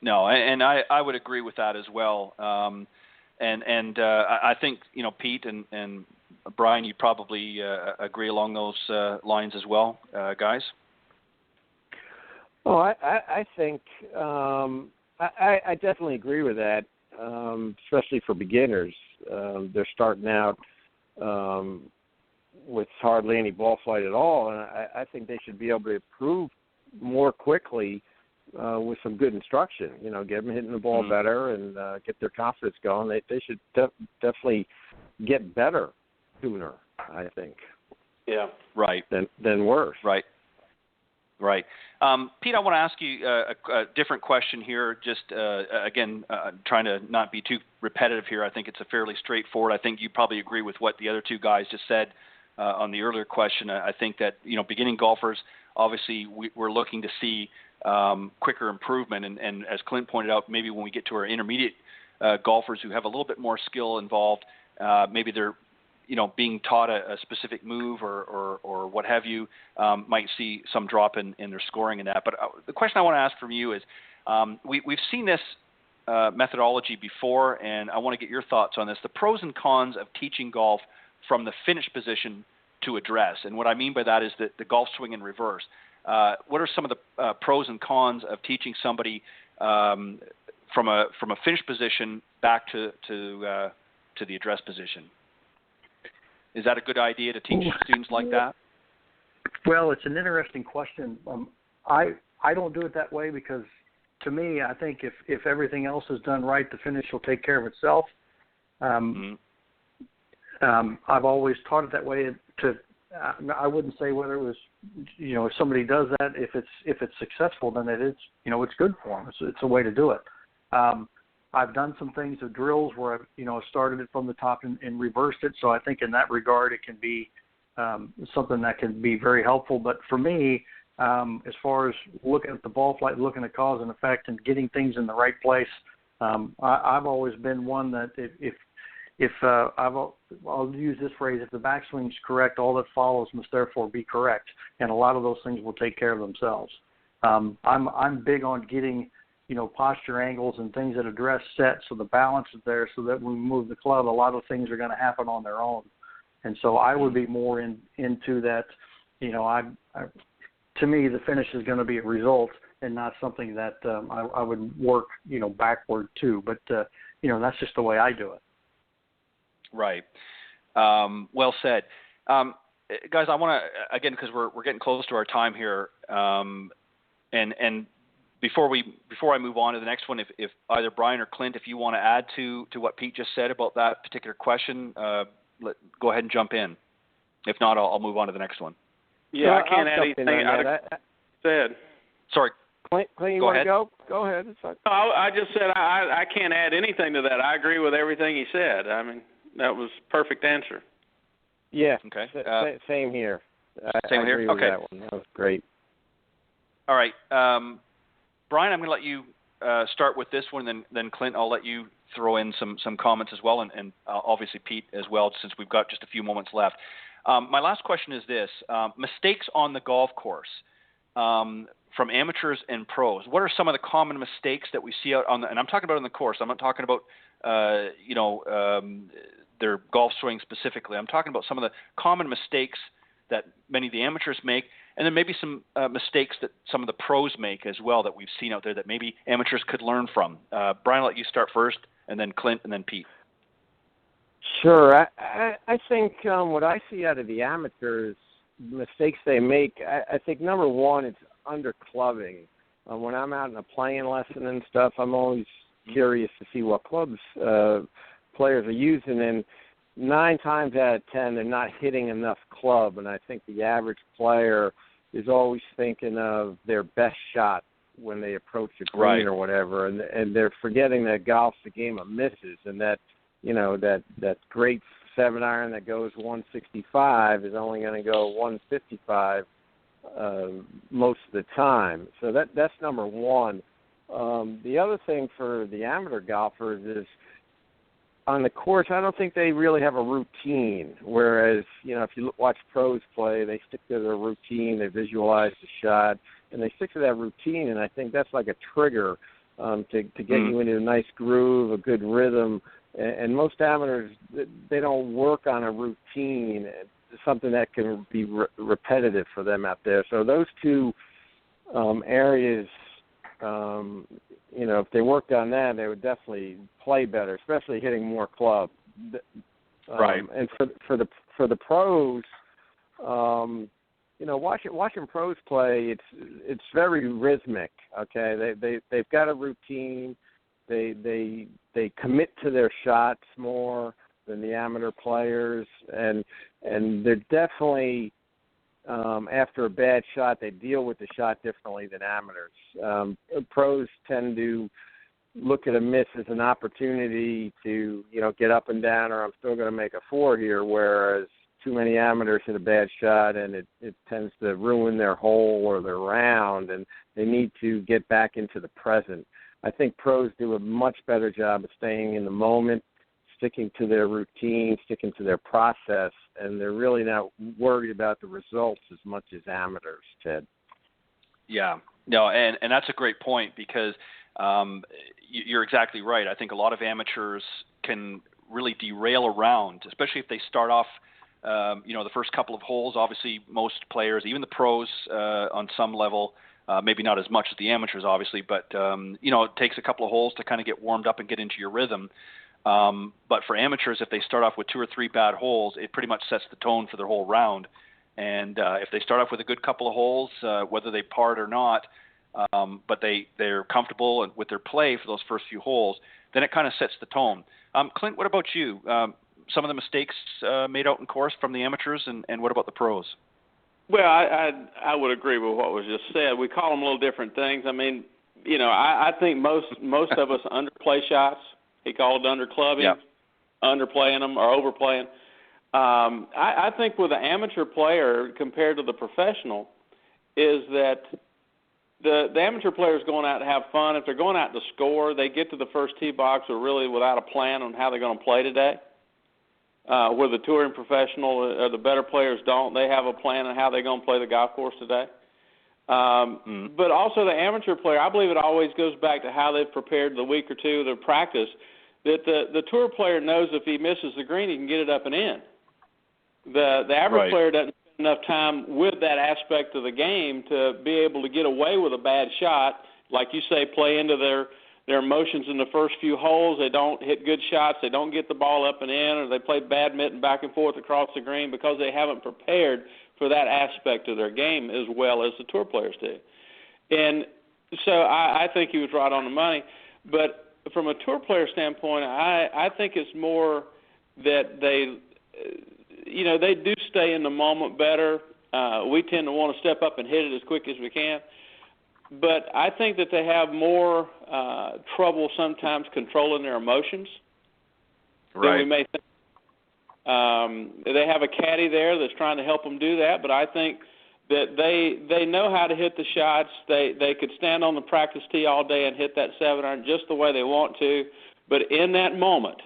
No, and I would agree with that as well. And I think, Pete and Brian, you probably agree along those lines as well, guys? Oh, I think I definitely agree with that, especially for beginners. They're starting out with hardly any ball flight at all, and I think they should be able to improve more quickly with some good instruction. Get them hitting the ball better and get their confidence going. They should definitely get better sooner, I think. Yeah. Right. Than worse. Right. Right. Pete, I want to ask you a different question here. Just, again, trying to not be too repetitive here. I think it's a fairly straightforward. I think you probably agree with what the other two guys just said on the earlier question. I think that, beginning golfers, obviously we're looking to see quicker improvement. And as Clint pointed out, maybe when we get to our intermediate golfers who have a little bit more skill involved, maybe they're being taught a specific move or what have you, might see some drop in their scoring in that. But the question I want to ask from you is, we've seen this methodology before, and I want to get your thoughts on this. The pros and cons of teaching golf from the finish position to address. And what I mean by that is that the golf swing in reverse. What are some of the pros and cons of teaching somebody from a finish position back to the address position? Is that a good idea to teach students like that? Well, it's an interesting question. I don't do it that way because, to me, I think if everything else is done right, the finish will take care of itself. I've always taught it that way. I wouldn't say whether it was, if somebody does that, if it's successful, then it's good for them. It's a way to do it. I've done some things of drills where I've started it from the top and reversed it. So I think in that regard, it can be something that can be very helpful. But for me, as far as looking at the ball flight, looking at cause and effect, and getting things in the right place, I've always been one that I'll use this phrase: if the backswing's correct, all that follows must therefore be correct, and a lot of those things will take care of themselves. I'm big on getting posture angles and things that address set so the balance is there so that when we move the club, a lot of things are going to happen on their own. And so I would be more into that, to me, the finish is going to be a result and not something that I would work, backward to. But, that's just the way I do it. Right. Well said. Guys, I want to, again, because we're getting close to our time here, and Before I move on to the next one, if either Brian or Clint, if you want to add to what Pete just said about that particular question, go ahead and jump in. If not, I'll move on to the next one. Yeah, I can't add anything. I said. Sorry, Clint, you want to go? Go ahead. It's fine. No, I just said I can't add anything to that. I agree with everything he said. I mean, that was a perfect answer. Yeah. Okay. Same here. Same I here. agree with Okay. that one. That was great. All right. Brian, I'm going to let you start with this one, then Clint, I'll let you throw in some comments as well, and obviously Pete as well, since we've got just a few moments left. My last question is this: mistakes on the golf course from amateurs and pros. What are some of the common mistakes that we see out on and I'm talking about on the course. I'm not talking about their golf swing specifically. I'm talking about some of the common mistakes that many of the amateurs make, and then maybe some mistakes that some of the pros make as well that we've seen out there that maybe amateurs could learn from. Brian, I'll let you start first, and then Clint, and then Pete. Sure. I think what I see out of the amateurs, mistakes they make, I think number one, it's under-clubbing. When I'm out in a playing lesson and stuff, I'm always curious to see what clubs players are using, and 9 times out of 10, they're not hitting enough club, and I think the average player is always thinking of their best shot when they approach a green or whatever, and they're forgetting that golf's a game of misses, and that that great 7-iron that goes 165 is only going to go 155 most of the time. So that's number one. The other thing for the amateur golfers is, on the course, I don't think they really have a routine, whereas, if you watch pros play, they stick to their routine, they visualize the shot, and they stick to that routine, and I think that's like a trigger to get you into a nice groove, a good rhythm, and most amateurs, they don't work on a routine, something that can be repetitive for them out there. So those two areas, if they worked on that, they would definitely play better, especially hitting more club. Right. And for the pros, watching pros play, it's very rhythmic. Okay, they've got a routine. They commit to their shots more than the amateur players, and they're definitely after a bad shot, they deal with the shot differently than amateurs. Pros tend to look at a miss as an opportunity to get up and down, or I'm still going to make a 4 here, whereas too many amateurs hit a bad shot and it tends to ruin their hole or their round, and they need to get back into the present. I think pros do a much better job of staying in the moment, sticking to their routine, sticking to their process, and they're really not worried about the results as much as amateurs, Ted. Yeah, no, and that's a great point, because you're exactly right. I think a lot of amateurs can really derail a round, especially if they start off the first couple of holes. Obviously, most players, even the pros on some level, maybe not as much as the amateurs, obviously, but it takes a couple of holes to kind of get warmed up and get into your rhythm. But for amateurs, if they start off with 2 or 3 bad holes, it pretty much sets the tone for their whole round. And if they start off with a good couple of holes, whether they part or not, but they're comfortable with their play for those first few holes, then it kind of sets the tone. Clint, what about you? Some of the mistakes made out in course from the amateurs, and what about the pros? Well, I would agree with what was just said. We call them little different things. I mean, I think most of us underplay shots. He called it underclubbing, Yep. underplaying them, or overplaying. I think with an amateur player compared to the professional is that the amateur player is going out to have fun. If they're going out to score, they get to the first tee box or really without a plan on how they're going to play today. Where the touring professional or the better players don't. They have a plan on how they're going to play the golf course today. But also the amateur player, I believe it always goes back to how they've prepared the week or two of their practice, that the tour player knows if he misses the green, he can get it up and in. The average player doesn't spend enough time with that aspect of the game to be able to get away with a bad shot, like you say, play into their emotions in the first few holes. They don't hit good shots. They don't get the ball up and in, or they play badminton back and forth across the green because they haven't prepared for that aspect of their game as well as the tour players do. And so I think he was right on the money. But from a tour player standpoint, I think it's more that they do stay in the moment better. We tend to want to step up and hit it as quick as we can. But I think that they have more trouble sometimes controlling their emotions than we may think. They have a caddy there that's trying to help them do that, but I think that they know how to hit the shots. They could stand on the practice tee all day and hit that 7-iron just the way they want to. But in that moment,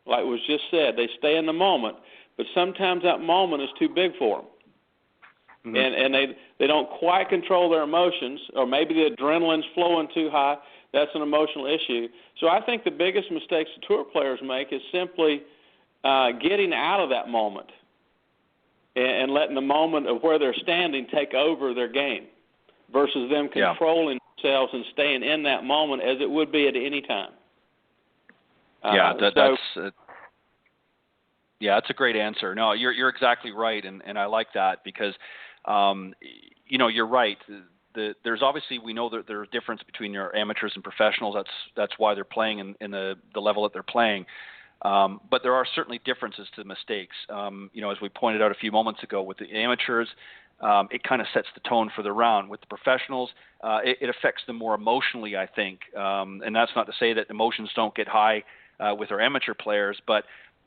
like was just said, they stay in the moment. But sometimes that moment is too big for them. Mm-hmm. And they don't quite control their emotions, or maybe the adrenaline's flowing too high. That's an emotional issue. So I think the biggest mistakes the tour players make is simply getting out of that moment and letting the moment of where they're standing take over their game versus them controlling themselves and staying in that moment as it would be at any time. That's a great answer. No, you're exactly right, and I like that because you're right. There's obviously, we know that there's a difference between your amateurs and professionals. That's why they're playing in the level that they're playing. But there are certainly differences to the mistakes. As we pointed out a few moments ago, with the amateurs, it kind of sets the tone for the round. With the professionals, it affects them more emotionally, I think. And that's not to say that emotions don't get high with our amateur players, but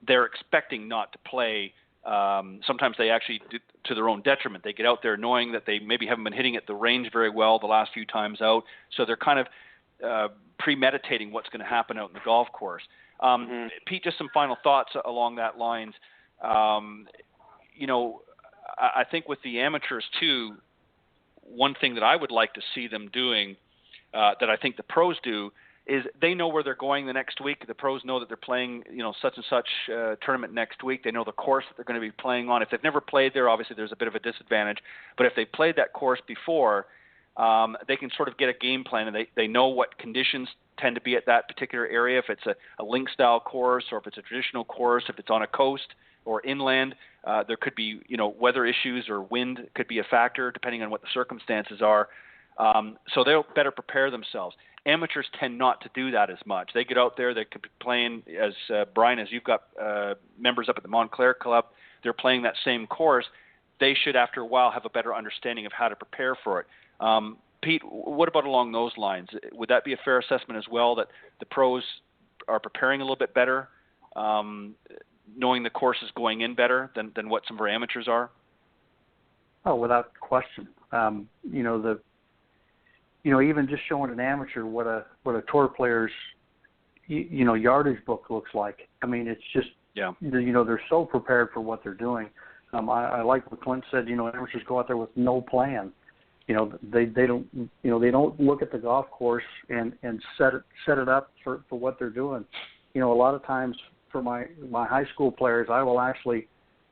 they're expecting not to play. Sometimes they actually do to their own detriment. They get out there knowing that they maybe haven't been hitting at the range very well the last few times out, so they're kind of premeditating what's going to happen out in the golf course. Pete, just some final thoughts along that lines. I think with the amateurs too, one thing that I would like to see them doing that I think the pros do is they know where they're going the next week. The pros know that they're playing, such and such tournament next week. They know the course that they're going to be playing on. If they've never played there, obviously there's a bit of a disadvantage. But if they've played that course before, they can sort of get a game plan, and they know what conditions tend to be at that particular area. If it's a link-style course, or if it's a traditional course, if it's on a coast, or inland. There could be, weather issues or wind could be a factor depending on what the circumstances are. So they'll better prepare themselves. Amateurs tend not to do that as much. They get out there, they could be playing, as Brian, as you've got members up at the Montclair Club, they're playing that same course. They should, after a while, have a better understanding of how to prepare for it. Pete, what about along those lines? Would that be a fair assessment as well, that the pros are preparing a little bit better, knowing the course is going in better than what some of our amateurs are? Oh, without question. Even just showing an amateur what a tour player's yardage book looks like. I mean, it's just they're so prepared for what they're doing. I like what Clint said. Amateurs go out there with no plan. They don't look at the golf course and set it up for what they're doing. A lot of times for my high school players, I will actually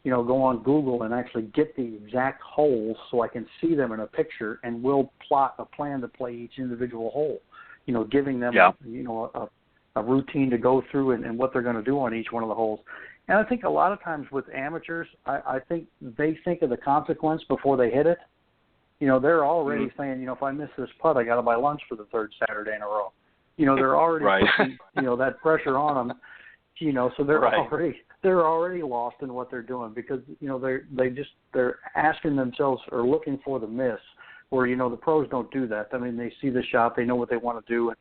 go on Google and actually get the exact holes so I can see them in a picture, and we'll plot a plan to play each individual hole, giving them a routine to go through and what they're going to do on each one of the holes. And I think a lot of times with amateurs, I think they think of the consequence before they hit it. They're already saying, if I miss this putt, I got to buy lunch for the third Saturday in a row. They're already putting, that pressure on them. So they're already lost in what they're doing because they're asking themselves or looking for the miss. Where the pros don't do that. I mean, they see the shot, they know what they want to do,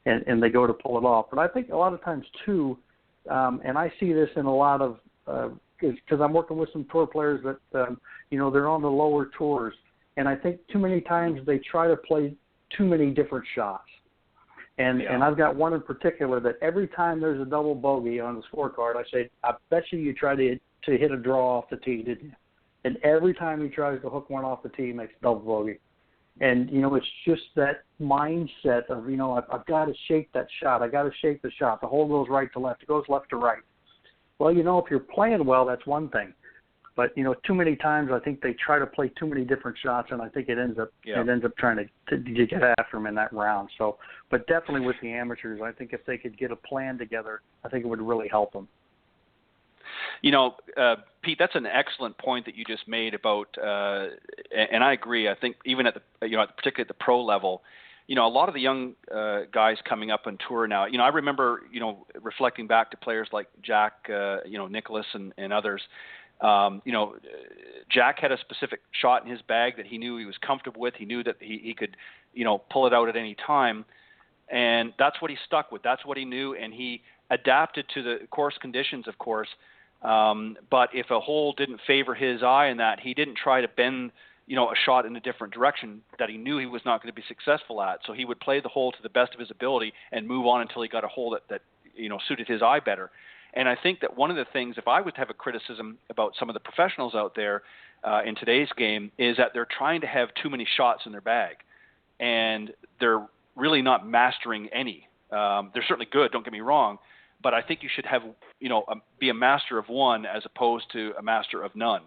and they go to pull it off. But I think a lot of times too, and I see this in a lot of because I'm working with some tour players that they're on the lower tours. And I think too many times they try to play too many different shots. And I've got one in particular that every time there's a double bogey on the scorecard, I say, I bet you tried to hit a draw off the tee, didn't you? And every time he tries to hook one off the tee, he makes a double bogey. And, it's just that mindset of, I've got to shape that shot. I got to shape the shot. The hole goes right to left. It goes left to right. Well, if you're playing well, that's one thing. But too many times I think they try to play too many different shots, and I think it ends up trying to get after them in that round. So, but definitely with the amateurs, I think if they could get a plan together, I think it would really help them. Pete, that's an excellent point that you just made about, and I agree. I think even at the particularly at the pro level, a lot of the young guys coming up on tour now. I remember reflecting back to players like Jack, Nicholas, and others. Jack had a specific shot in his bag that he knew he was comfortable with. He knew that he could, pull it out at any time. And that's what he stuck with. That's what he knew. And he adapted to the course conditions, of course. But if a hole didn't favor his eye in that, he didn't try to bend, a shot in a different direction that he knew he was not going to be successful at. So he would play the hole to the best of his ability and move on until he got a hole that suited his eye better. And I think that one of the things, if I was to have a criticism about some of the professionals out there in today's game, is that they're trying to have too many shots in their bag. And they're really not mastering any. They're certainly good, don't get me wrong, but I think you should have, be a master of one as opposed to a master of none.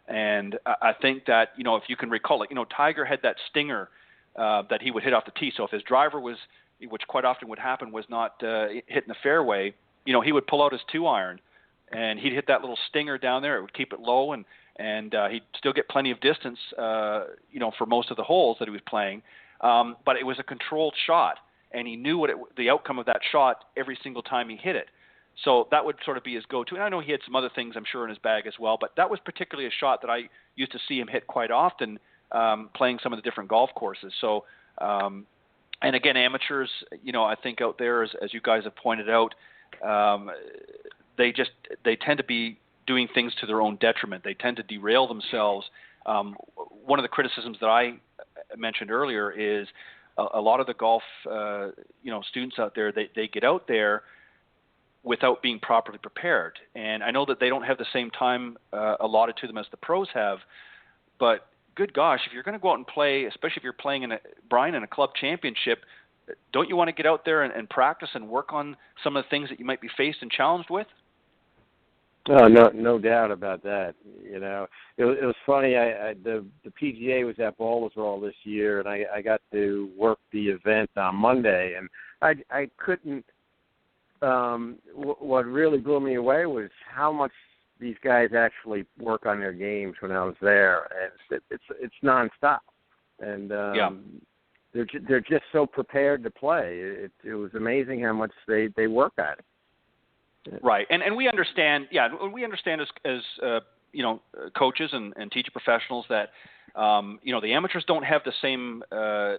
And I think that, if you can recall it, Tiger had that stinger that he would hit off the tee. So if his driver was, which quite often would happen, was not hitting the fairway, he would pull out his 2-iron, and he'd hit that little stinger down there. It would keep it low, and he'd still get plenty of distance, for most of the holes that he was playing. But it was a controlled shot, and he knew the outcome of that shot every single time he hit it. So that would sort of be his go-to. And I know he had some other things, I'm sure, in his bag as well, but that was particularly a shot that I used to see him hit quite often playing some of the different golf courses. So, and again, amateurs, I think out there, as you guys have pointed out, they tend to be doing things to their own detriment. They tend to derail themselves. One of the criticisms that I mentioned earlier is a lot of the golf, students out there, they get out there without being properly prepared. And I know that they don't have the same time allotted to them as the pros have, but good gosh, if you're going to go out and play, especially if you're playing in a club championship, don't you want to get out there and practice and work on some of the things that you might be faced and challenged with? Oh, no doubt about that. It was funny. The PGA was at Baldwin this year, and I got to work the event on Monday, and I couldn't. What really blew me away was how much these guys actually work on their games when I was there, and it's nonstop. And they're just so prepared to play. It was amazing how much they work at it. Right, and we understand. Yeah, we understand as coaches and teacher professionals that the amateurs don't have the same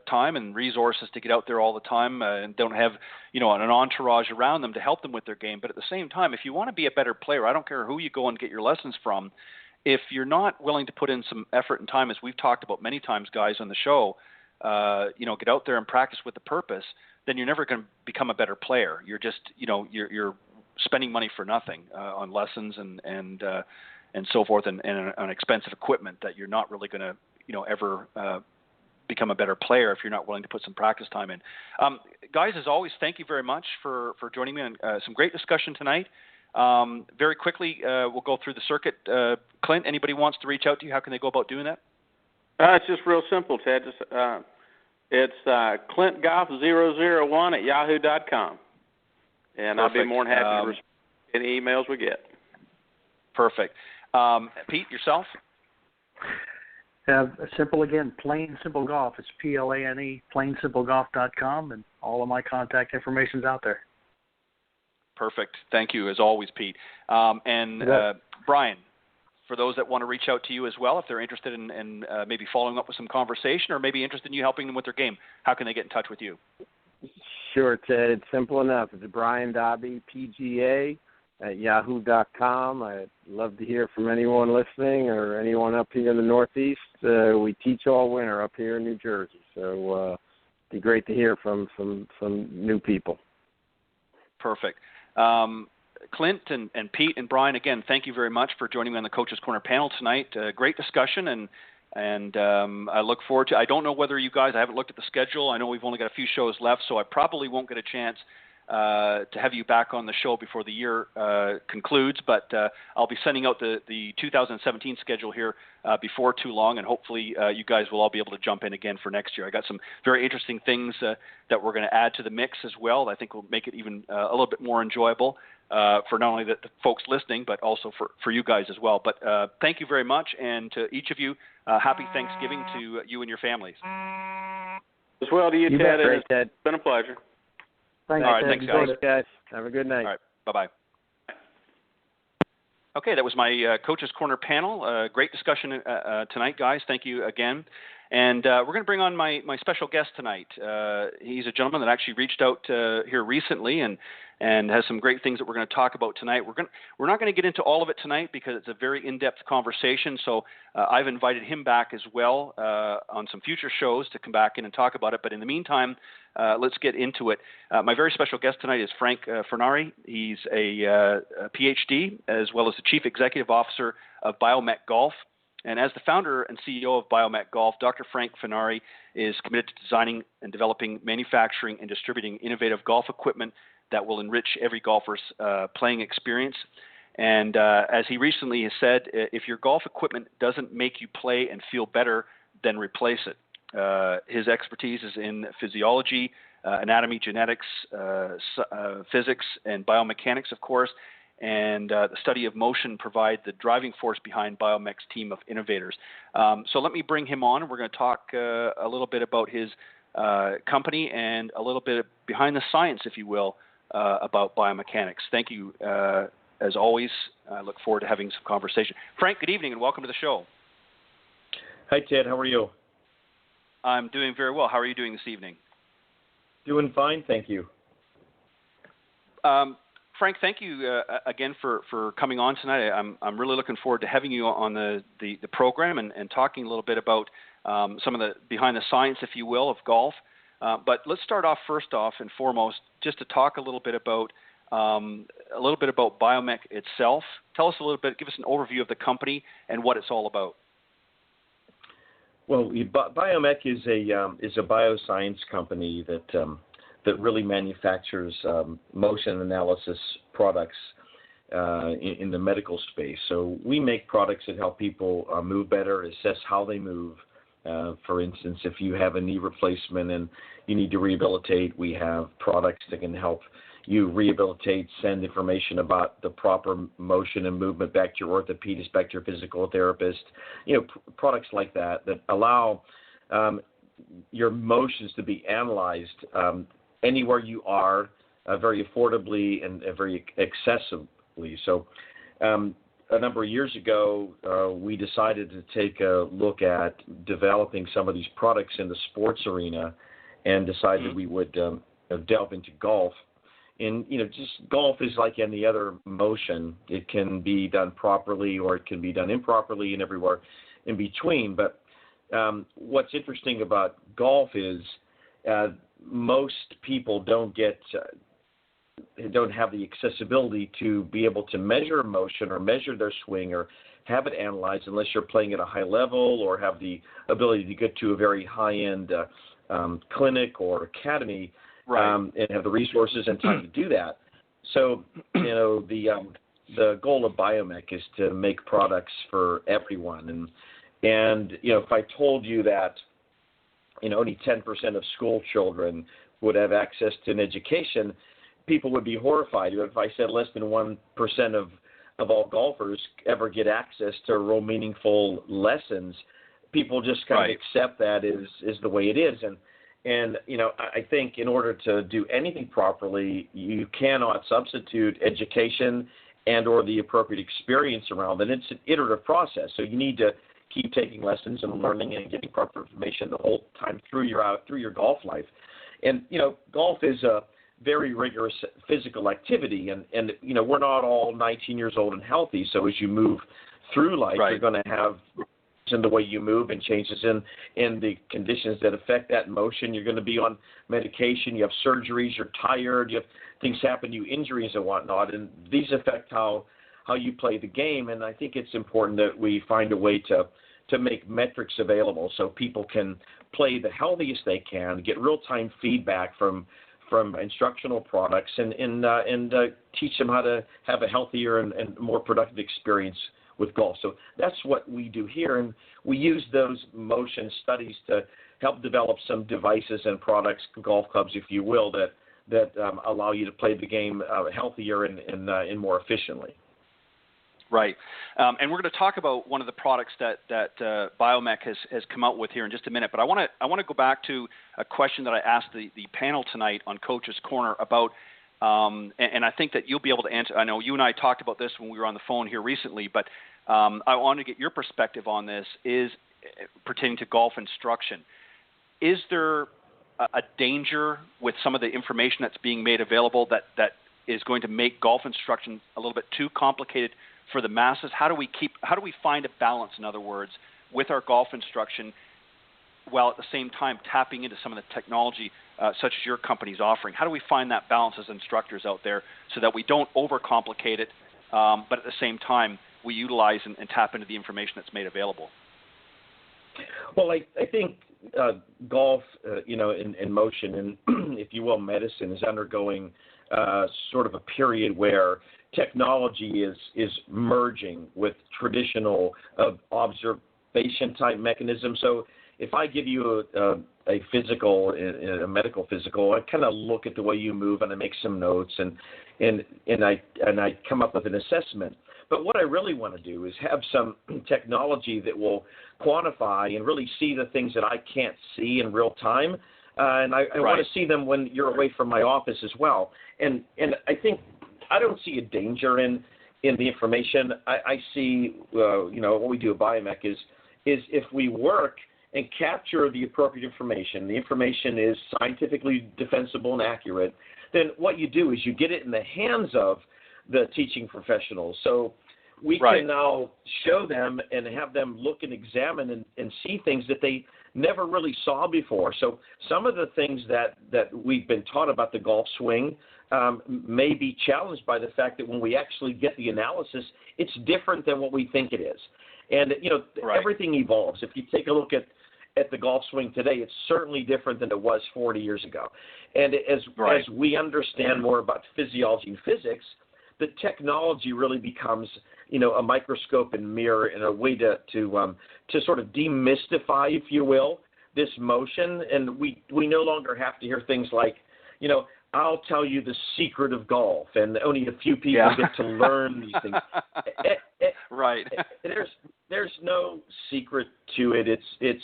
time and resources to get out there all the time, and don't have an entourage around them to help them with their game. But at the same time, if you want to be a better player, I don't care who you go and get your lessons from. If you're not willing to put in some effort and time, as we've talked about many times, guys, on the show, get out there and practice with the purpose, then you're never going to become a better player. You're just, you're spending money for nothing on lessons and so forth, and on expensive equipment that you're not really going to, ever become a better player if you're not willing to put some practice time in. Guys, as always, thank you very much for joining me on some great discussion tonight. Very quickly, we'll go through the circuit. Clint, anybody wants to reach out to you, how can they go about doing that? It's just real simple, Ted. It's clintgolf001@yahoo.com. And Perfect. I'll be more than happy to respond to any emails we get. Perfect. Pete, yourself? Simple again, Plain Simple Golf. It's PLANE, plainsimplegolf.com, and all of my contact information's out there. Perfect. Thank you, as always, Pete. Brian, for those that want to reach out to you as well, if they're interested in maybe following up with some conversation or maybe interested in you helping them with their game, how can they get in touch with you? Sure, Ted. It's simple enough. It's Brian Dobby, PGA, at yahoo.com. I'd love to hear from anyone listening or anyone up here in the Northeast. We teach all winter up here in New Jersey, so it'd be great to hear from some new people. Perfect. Clint and Pete and Brian, again, thank you very much for joining me on the Coach's Corner panel tonight. Great discussion, and I look forward to. I don't know whether you guys. I haven't looked at the schedule. I know we've only got a few shows left, so I probably won't get a chance to have you back on the show before the year concludes. But I'll be sending out the 2017 schedule here before too long, and hopefully you guys will all be able to jump in again for next year. I got some very interesting things that we're going to add to the mix as well. I think will make it even a little bit more enjoyable for not only the folks listening, but also for you guys as well. But thank you very much, and to each of you, happy Thanksgiving to you and your families. As well to you, Ted. It's been a pleasure. Thanks, all right, Ted. thanks, guys. Have a good night. All right, bye-bye. Okay, that was my Coach's Corner panel. Great discussion tonight, guys. Thank you again. And we're going to bring on my special guest tonight. He's a gentleman that actually reached out here recently and has some great things that we're going to talk about tonight. We're not going to get into all of it tonight because it's a very in-depth conversation. So I've invited him back as well on some future shows to come back in and talk about it. But in the meantime, let's get into it. My very special guest tonight is Frank Fornari. He's a PhD as well as the Chief Executive Officer of BioMech Golf. And as the founder and CEO of BioMech Golf, Dr. Frank Fornari is committed to designing and developing, manufacturing, and distributing innovative golf equipment that will enrich every golfer's playing experience. And as he recently has said, if your golf equipment doesn't make you play and feel better, then replace it. His expertise is in physiology, anatomy, genetics, physics, and biomechanics, of course. And the study of motion provide the driving force behind BioMech's team of innovators. So let me bring him on. We're going to talk a little bit about his company and a little bit behind the science, if you will, about biomechanics. Thank you, as always. I look forward to having some conversation. Frank, good evening and welcome to the show. Hi, Ted. How are you? I'm doing very well. How are you doing this evening? Doing fine, thank you. Frank, thank you again for coming on tonight. I'm really looking forward to having you on the program and talking a little bit about some of the behind the science, if you will, of golf. But let's start off first off and foremost just to talk a little bit about BioMech itself. Tell us a little bit, give us an overview of the company and what it's all about. Well, BioMech is a bioscience company that really manufactures motion analysis products in the medical space. So we make products that help people move better, assess how they move. For instance, if you have a knee replacement and you need to rehabilitate, we have products that can help you rehabilitate, send information about the proper motion and movement back to your orthopedist, back to your physical therapist, products like that allow your motions to be analyzed anywhere you are, very affordably and very accessibly. So a number of years ago, we decided to take a look at developing some of these products in the sports arena and decided we would delve into golf. And, just golf is like any other motion. It can be done properly or it can be done improperly and everywhere in between. But what's interesting about golf is most people don't have the accessibility to be able to measure motion or measure their swing or have it analyzed unless you're playing at a high level or have the ability to get to a very high-end clinic or academy. Right. And have the resources and time to do that. So, the goal of BioMech is to make products for everyone. And if I told you that, only 10% of school children would have access to an education, people would be horrified. If I said less than 1% of all golfers ever get access to real meaningful lessons, people just kind of accept that is the way it is. And I think in order to do anything properly, you cannot substitute education and or the appropriate experience around it. It's an iterative process. So you need to keep taking lessons and learning and getting proper information the whole time through your golf life. And, golf is a very rigorous physical activity. And we're not all 19 years old and healthy. So as you move through life, you're going to have in the way you move and changes in the conditions that affect that motion. You're going to be on medication. You have surgeries. You're tired. You have things happen to you, injuries and whatnot. And these affect how you play the game. And I think it's important that we find a way to make metrics available so people can play the healthiest they can, get real-time feedback from instructional products, and teach them how to have a healthier and more productive experience with golf. So that's what we do here, and we use those motion studies to help develop some devices and products, golf clubs, if you will, that allow you to play the game healthier and more efficiently. Right. And we're going to talk about one of the products that BioMech has come out with here in just a minute. But I want to go back to a question that I asked the panel tonight on Coach's Corner about, and I think that you'll be able to answer. I know you and I talked about this when we were on the phone here recently, but I want to get your perspective on this, is pertaining to golf instruction. Is there a danger with some of the information that's being made available that is going to make golf instruction a little bit too complicated for the masses? How do we find a balance, in other words, with our golf instruction, while at the same time tapping into some of the technology such as your company's offering? How do we find that balance as instructors out there so that we don't overcomplicate it, but at the same time we utilize and tap into the information that's made available? Well, I think golf, in motion and, if you will, medicine is undergoing sort of a period where technology is merging with traditional observation type mechanisms. So if I give you a physical, a medical physical, I kind of look at the way you move and I make some notes and I come up with an assessment. But what I really want to do is have some technology that will quantify and really see the things that I can't see in real time. And I want to see them when you're away from my office as well. And I think I don't see a danger in the information. I see, what we do at BioMech is if we work and capture the appropriate information, the information is scientifically defensible and accurate, then what you do is you get it in the hands of the teaching professionals. So we can now show them and have them look and examine and see things that they never really saw before. So some of the things that we've been taught about the golf swing may be challenged by the fact that when we actually get the analysis, it's different than what we think it is. And, everything evolves. If you take a look at the golf swing today, it's certainly different than it was 40 years ago. And as we understand more about physiology and physics, the technology really becomes, a microscope and mirror and a way to sort of demystify, if you will, this motion. And we no longer have to hear things like, I'll tell you the secret of golf, and only a few people get to learn these things. Right. There's no secret to it. It's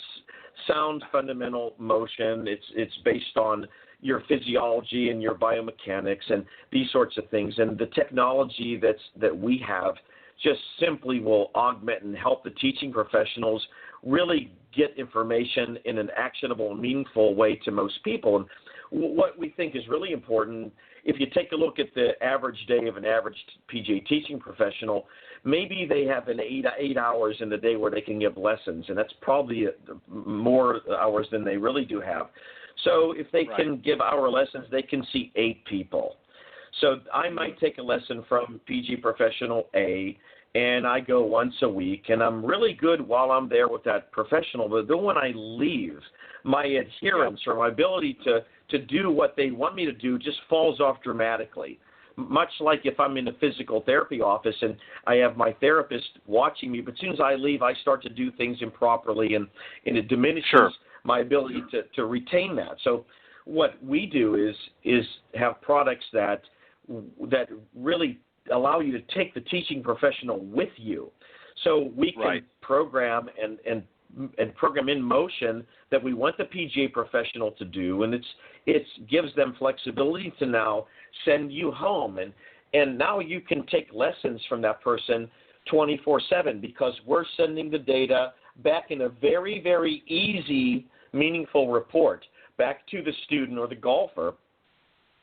sound fundamental motion. It's based on your physiology and your biomechanics and these sorts of things. And the technology that we have just simply will augment and help the teaching professionals really get information in an actionable and meaningful way to most people. And what we think is really important, if you take a look at the average day of an average PGA teaching professional, maybe they have an 8 hours in the day where they can give lessons, and that's probably more hours than they really do have. So if they can give hour lessons, they can see 8 people. So I might take a lesson from PGA professional A, and I go once a week, and I'm really good while I'm there with that professional. But then when I leave, my adherence or my ability to do what they want me to do just falls off dramatically. Much like if I'm in a physical therapy office and I have my therapist watching me, but as soon as I leave, I start to do things improperly, and it diminishes my ability to retain that. So what we do is have products that really allow you to take the teaching professional with you. So we can program and program in motion that we want the PGA professional to do, and it gives them flexibility to now send you home, and now you can take lessons from that person 24/7 because we're sending the data back in a very, very easy, meaningful report back to the student or the golfer,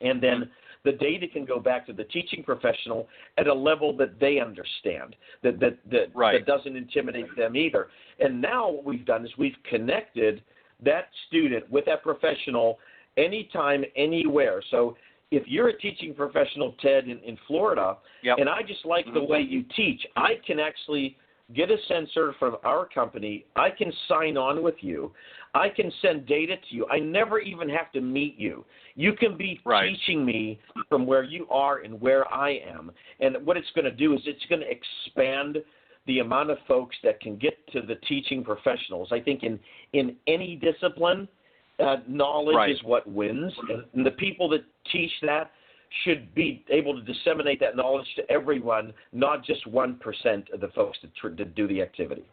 and then the data can go back to the teaching professional at a level that they understand, that doesn't intimidate them either. And now what we've done is we've connected that student with that professional anytime, anywhere. So if you're a teaching professional, Ted, in Florida, and I just like the way you teach, I can actually get a sensor from our company. I can sign on with you. I can send data to you. I never even have to meet you. You can be teaching me from where you are and where I am. And what it's going to do is it's going to expand the amount of folks that can get to the teaching professionals. I think in any discipline, knowledge is what wins. And the people that teach that should be able to disseminate that knowledge to everyone, not just 1% of the folks that do the activity.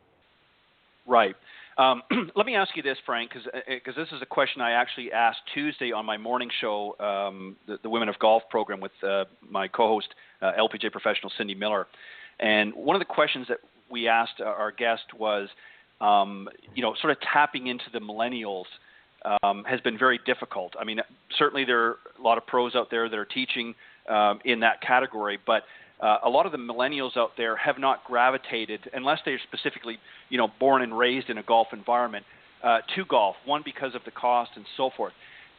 Right. Let me ask you this, Frank, because this is a question I actually asked Tuesday on my morning show, the Women of Golf program with my co-host, LPGA professional Cindy Miller. And one of the questions that we asked our guest was, sort of tapping into the millennials has been very difficult. I mean, certainly there are a lot of pros out there that are teaching in that category, but a lot of the millennials out there have not gravitated, unless they're specifically, born and raised in a golf environment, to golf, one, because of the cost and so forth.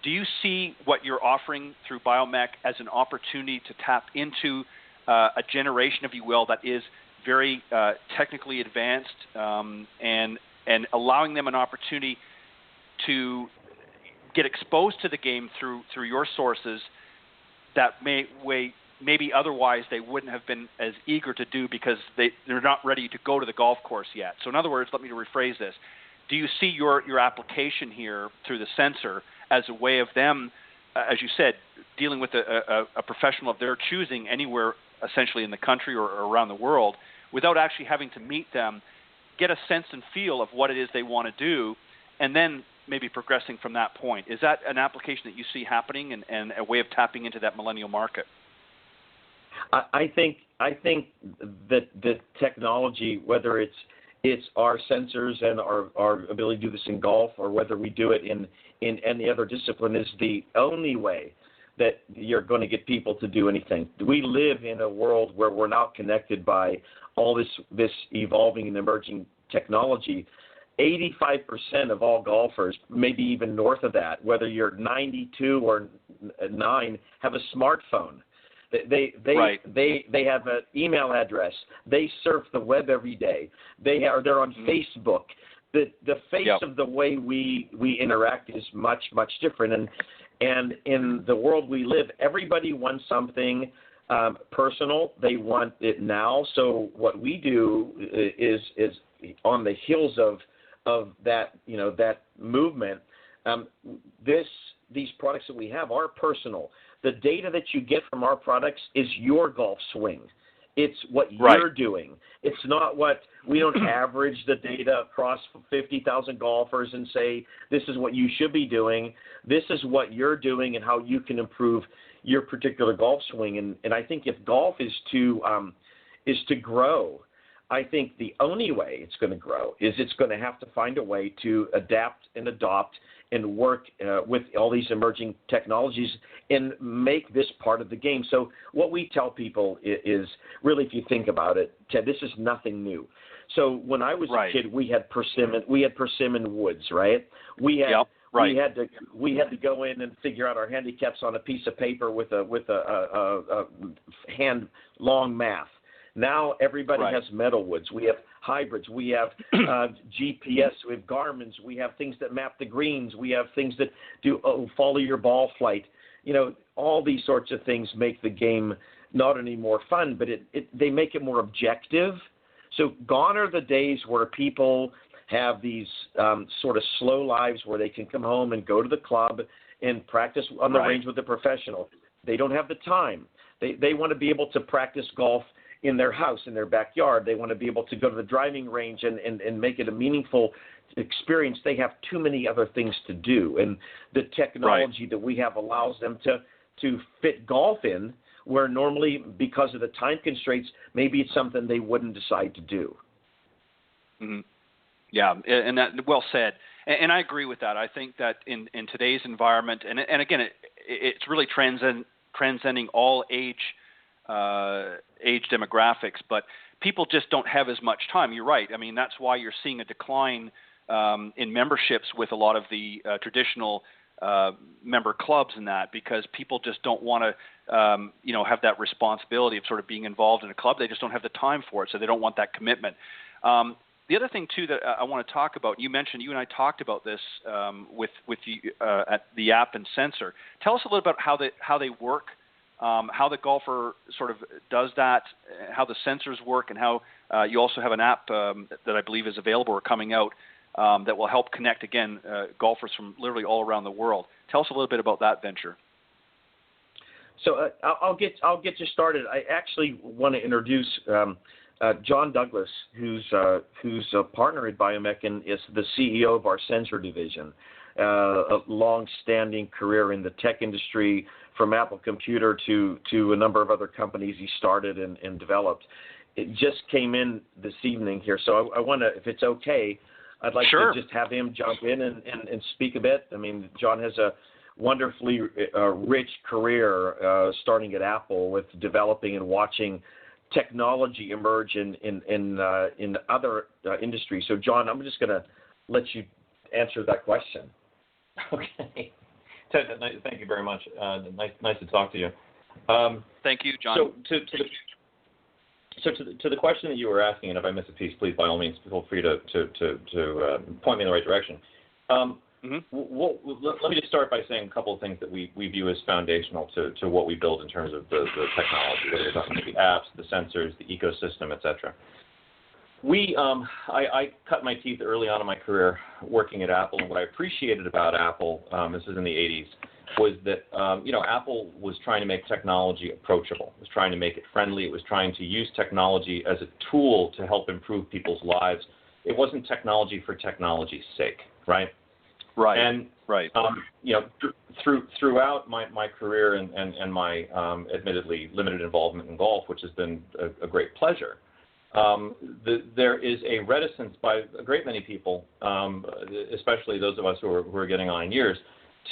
Do you see what you're offering through BioMech as an opportunity to tap into a generation, if you will, that is very technically advanced and allowing them an opportunity to get exposed to the game through your sources that maybe otherwise they wouldn't have been as eager to do because they're not ready to go to the golf course yet. So in other words, let me rephrase this. Do you see your application here through the sensor as a way of them, as you said, dealing with a professional of their choosing anywhere essentially in the country or around the world without actually having to meet them, get a sense and feel of what it is they want to do, and then maybe progressing from that point? Is that an application that you see happening and a way of tapping into that millennial market? I think that the technology, whether it's our sensors and our ability to do this in golf or whether we do it in any other discipline, is the only way that you're going to get people to do anything. We live in a world where we're now connected by all this evolving and emerging technology. 85% of all golfers, maybe even north of that, whether you're 92 or 9, have a smartphone. They have an email address. They surf the web every day. They're on Facebook. The face of the way we interact is much, much different. And in the world we live, everybody wants something personal. They want it now. So what we do is on the heels of that, that movement. This these products that we have are personal. The data that you get from our products is your golf swing. It's what you're doing. It's not what we don't average the data across 50,000 golfers and say, this is what you should be doing. This is what you're doing and how you can improve your particular golf swing. And I think if golf is to grow, I think the only way it's going to grow is it's going to have to find a way to adapt and adopt and work with all these emerging technologies and make this part of the game. So what we tell people is really, if you think about it, Ted, this is nothing new. So when I was a kid, we had persimmon woods, right? We had to go in and figure out our handicaps on a piece of paper with a hand long math. Now everybody has metal woods. We have hybrids. We have GPS. We have Garmin's. We have things that map the greens. We have things that do follow your ball flight. You know, all these sorts of things make the game not only more fun, but they make it more objective. So gone are the days where people have these sort of slow lives where they can come home and go to the club and practice on the range with a professional. They don't have the time. They want to be able to practice golf in their house, in their backyard. They want to be able to go to the driving range and make it a meaningful experience. They have too many other things to do. And the technology that we have allows them to fit golf in, where normally, because of the time constraints, maybe it's something they wouldn't decide to do. Mm-hmm. Yeah, and that well said. And I agree with that. I think that in today's environment, and again, it's really transcending all age demographics, but people just don't have as much time. You're right. I mean, that's why you're seeing a decline in memberships with a lot of the traditional member clubs and that, because people just don't want to, have that responsibility of sort of being involved in a club. They just don't have the time for it, so they don't want that commitment. The other thing too that I want to talk about, you mentioned, you and I talked about this with you at the app and sensor. Tell us a little about how they work. How the golfer sort of does that, how the sensors work, and how you also have an app that I believe is available or coming out that will help connect, again, golfers from literally all around the world. Tell us a little bit about that venture. So I'll get you started. I actually want to introduce John Douglas, who's a partner at BioMech and is the CEO of our sensor division. A long-standing career in the tech industry, from Apple Computer to a number of other companies he started and developed. It just came in this evening here, so I want to, if it's okay, I'd like to just have him jump in and speak a bit. I mean, John has a wonderfully rich career starting at Apple with developing and watching technology emerge in other industries. So, John, I'm just going to let you answer that question. Okay. Ted, thank you very much. Nice to talk to you. Thank you, John. So to the question that you were asking, and if I miss a piece, please, by all means, feel free to point me in the right direction. Let me just start by saying a couple of things that we view as foundational to what we build in terms of the technology, whether you're talking about the apps, the sensors, the ecosystem, et cetera. I cut my teeth early on in my career working at Apple, and what I appreciated about Apple, this is in the 80s, was that, Apple was trying to make technology approachable. It was trying to make it friendly. It was trying to use technology as a tool to help improve people's lives. It wasn't technology for technology's sake, right? Right. And, throughout my career and my admittedly limited involvement in golf, which has been a great pleasure, there is a reticence by a great many people, especially those of us who are getting on in years,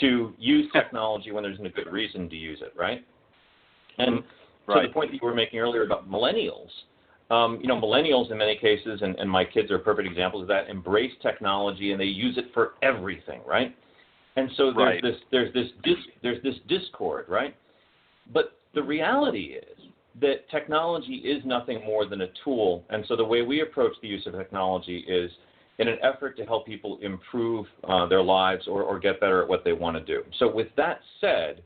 to use technology when there's no good reason to use it, right? And to the point that you were making earlier about millennials, millennials in many cases, and my kids are perfect examples of that, embrace technology and they use it for everything, right? And so there's this discord, right? But the reality is that technology is nothing more than a tool, and so the way we approach the use of technology is in an effort to help people improve their lives or get better at what they want to do. So with that said,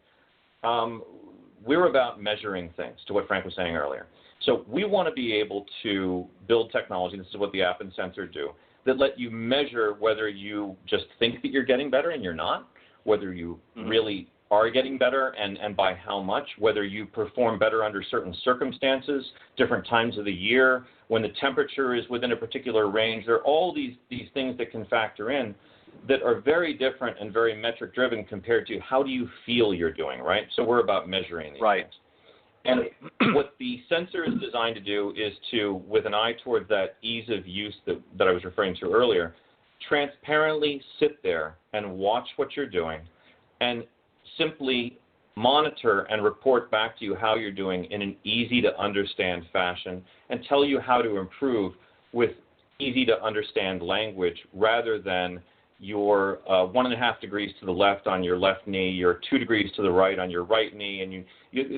we're about measuring things, to what Frank was saying earlier. So we want to be able to build technology, this is what the app and sensor do, that let you measure whether you just think that you're getting better and you're not, whether you really are getting better and by how much, whether you perform better under certain circumstances, different times of the year, when the temperature is within a particular range. There are all these things that can factor in that are very different and very metric driven compared to how do you feel you're doing, right? So we're about measuring these things. And what the sensor is designed to do is to, with an eye towards that ease of use that I was referring to earlier, transparently sit there and watch what you're doing and simply monitor and report back to you how you're doing in an easy-to-understand fashion and tell you how to improve with easy-to-understand language rather than you're 1.5 degrees to the left on your left knee, you're 2 degrees to the right on your right knee, and you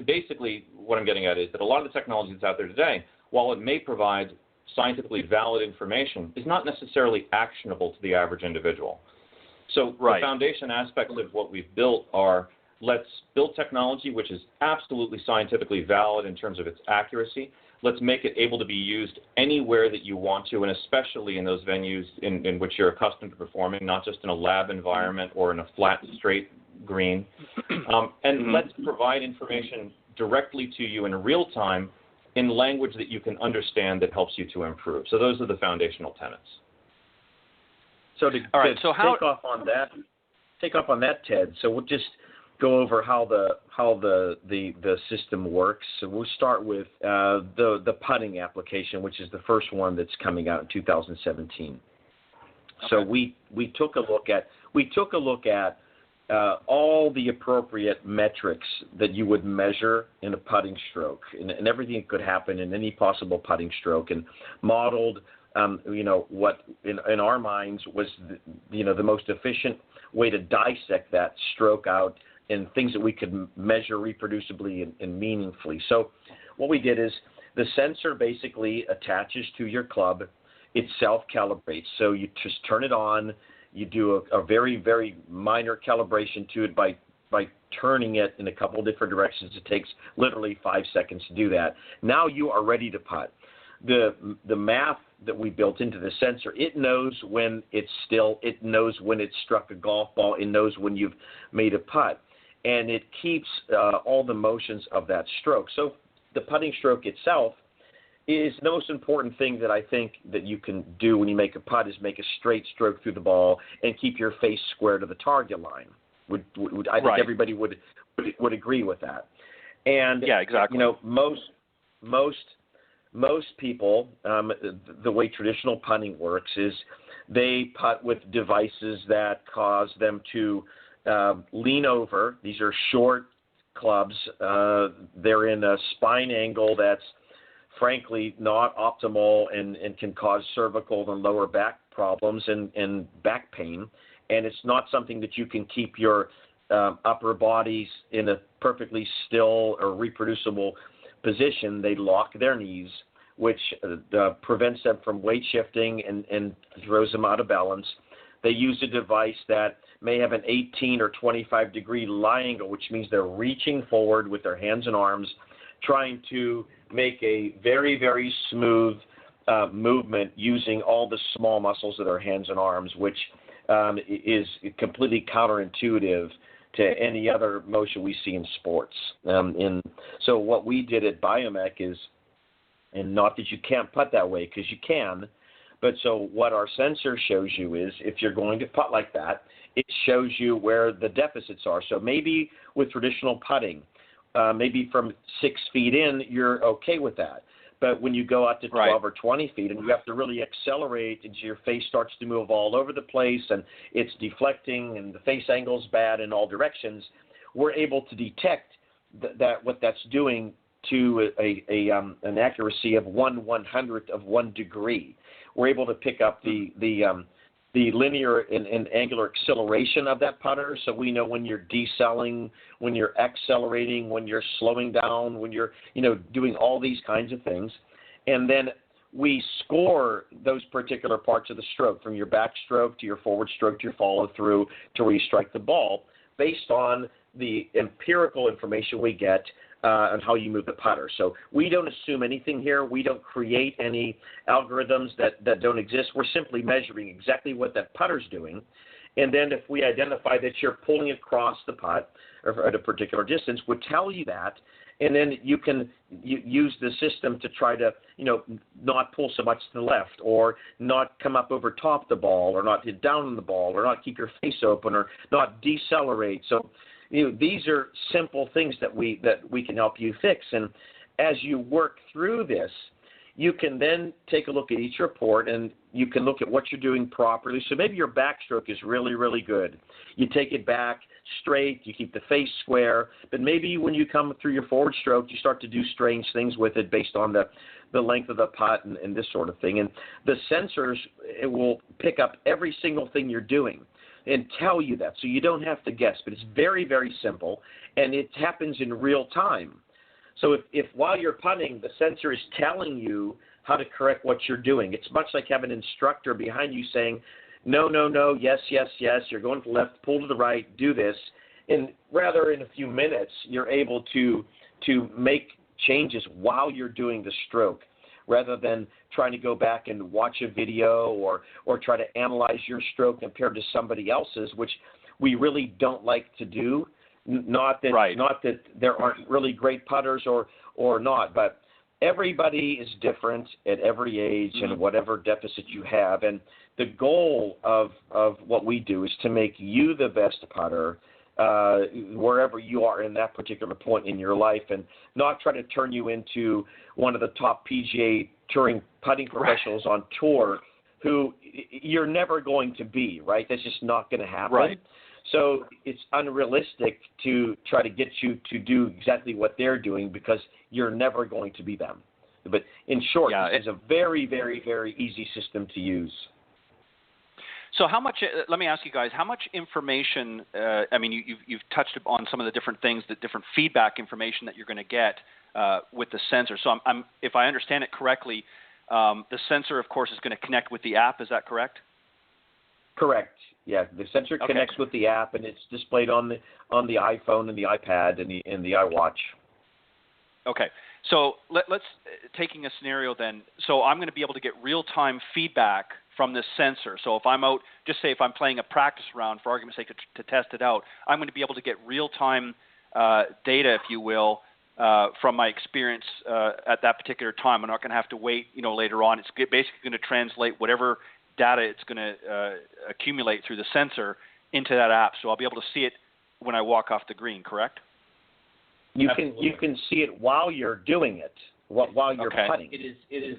basically what I'm getting at is that a lot of the technology that's out there today, while it may provide scientifically valid information, is not necessarily actionable to the average individual. So the foundation aspects of what we've built are, let's build technology which is absolutely scientifically valid in terms of its accuracy. Let's make it able to be used anywhere that you want to, and especially in those venues in which you're accustomed to performing, not just in a lab environment or in a flat, straight green. And let's provide information directly to you in real time in language that you can understand that helps you to improve. So those are the foundational tenets. So to take off on that, Ted. So we'll just go over how the system works. So we'll start with the putting application, which is the first one that's coming out in 2017. Okay. So we took a look at all the appropriate metrics that you would measure in a putting stroke, and everything that could happen in any possible putting stroke, and modeled what in our minds was the most efficient way to dissect that stroke out and things that we could measure reproducibly and meaningfully. So what we did is the sensor basically attaches to your club. It self-calibrates. So you just turn it on. You do a very, very minor calibration to it by turning it in a couple of different directions. It takes literally 5 seconds to do that. Now you are ready to putt. The math that we built into the sensor, it knows when it's still, it knows when it's struck a golf ball, it knows when you've made a putt, and it keeps all the motions of that stroke. So the putting stroke itself is the most important thing that I think that you can do when you make a putt is make a straight stroke through the ball and keep your face square to the target line. I think everybody would agree with that. And yeah, exactly. Most people, the way traditional putting works is they putt with devices that cause them to lean over. These are short clubs. They're in a spine angle that's frankly not optimal and can cause cervical and lower back problems and back pain. And it's not something that you can keep your upper bodies in a perfectly still or reproducible position. They lock their knees, which prevents them from weight shifting and throws them out of balance. They use a device that may have an 18 or 25 degree lie angle, which means they're reaching forward with their hands and arms, trying to make a very, very smooth movement using all the small muscles of their hands and arms, which is completely counterintuitive to any other motion we see in sports. So what we did at BioMech is, and not that you can't putt that way, because you can, but so what our sensor shows you is if you're going to putt like that, it shows you where the deficits are. So maybe with traditional putting, maybe from 6 feet in, you're okay with that. But when you go out to 12 or 20 feet and you have to really accelerate and your face starts to move all over the place and it's deflecting and the face angle's bad in all directions, we're able to detect that what that's doing to an accuracy of 1/100th of 1 degree. We're able to pick up the linear and angular acceleration of that putter, so we know when you're decelling, when you're accelerating, when you're slowing down, when you're doing all these kinds of things. And then we score those particular parts of the stroke, from your backstroke to your forward stroke to your follow through to where you strike the ball, based on the empirical information we get on how you move the putter. So we don't assume anything here. We don't create any algorithms that don't exist. We're simply measuring exactly what that putter's doing, And then if we identify that you're pulling across the putt or at a particular distance, we'll tell you that. And then you can use the system to try to, not pull so much to the left, or not come up over top the ball, or not hit down on the ball, or not keep your face open, or not decelerate. So, these are simple things that we can help you fix. And as you work through this, you can then take a look at each report, and you can look at what you're doing properly. So maybe your backstroke is really, really good. You take it back straight, you keep the face square, but maybe when you come through your forward stroke, you start to do strange things with it based on the length of the putt and this sort of thing. And the sensors, it will pick up every single thing you're doing and tell you that, so you don't have to guess. But it's very, very simple, and it happens in real time. So if while you're putting, the sensor is telling you how to correct what you're doing, it's much like having an instructor behind you saying, no, no, no, yes, yes, yes, you're going to the left, pull to the right, do this. And rather in a few minutes, you're able to make changes while you're doing the stroke, rather than trying to go back and watch a video or try to analyze your stroke compared to somebody else's, which we really don't like to do. Not that there aren't really great putters or not, but everybody is different at every age and whatever deficit you have. And the goal of what we do is to make you the best putter wherever you are in that particular point in your life, and not try to turn you into one of the top PGA touring putting professionals on tour who you're never going to be, right? That's just not going to happen. Right. So it's unrealistic to try to get you to do exactly what they're doing, because you're never going to be them. But in short, it's a very, very, very easy system to use. So how much, let me ask you guys, how much information, you've touched on some of the different things, the different feedback information that you're going to get with the sensor. So if I understand it correctly, the sensor, of course, is going to connect with the app. Is that correct? Correct. Yeah, the sensor connects with the app, and it's displayed on the iPhone and the iPad and the iWatch. Okay. So let's taking a scenario then. So I'm going to be able to get real-time feedback from this sensor. So if I'm out, just say if I'm playing a practice round, for argument's sake, to test it out, I'm going to be able to get real-time data, if you will, from my experience at that particular time. I'm not going to have to wait, later on. It's basically going to translate whatever data it's going to accumulate through the sensor into that app. So I'll be able to see it when I walk off the green, correct? You can see it while you're doing it, while you're putting. It is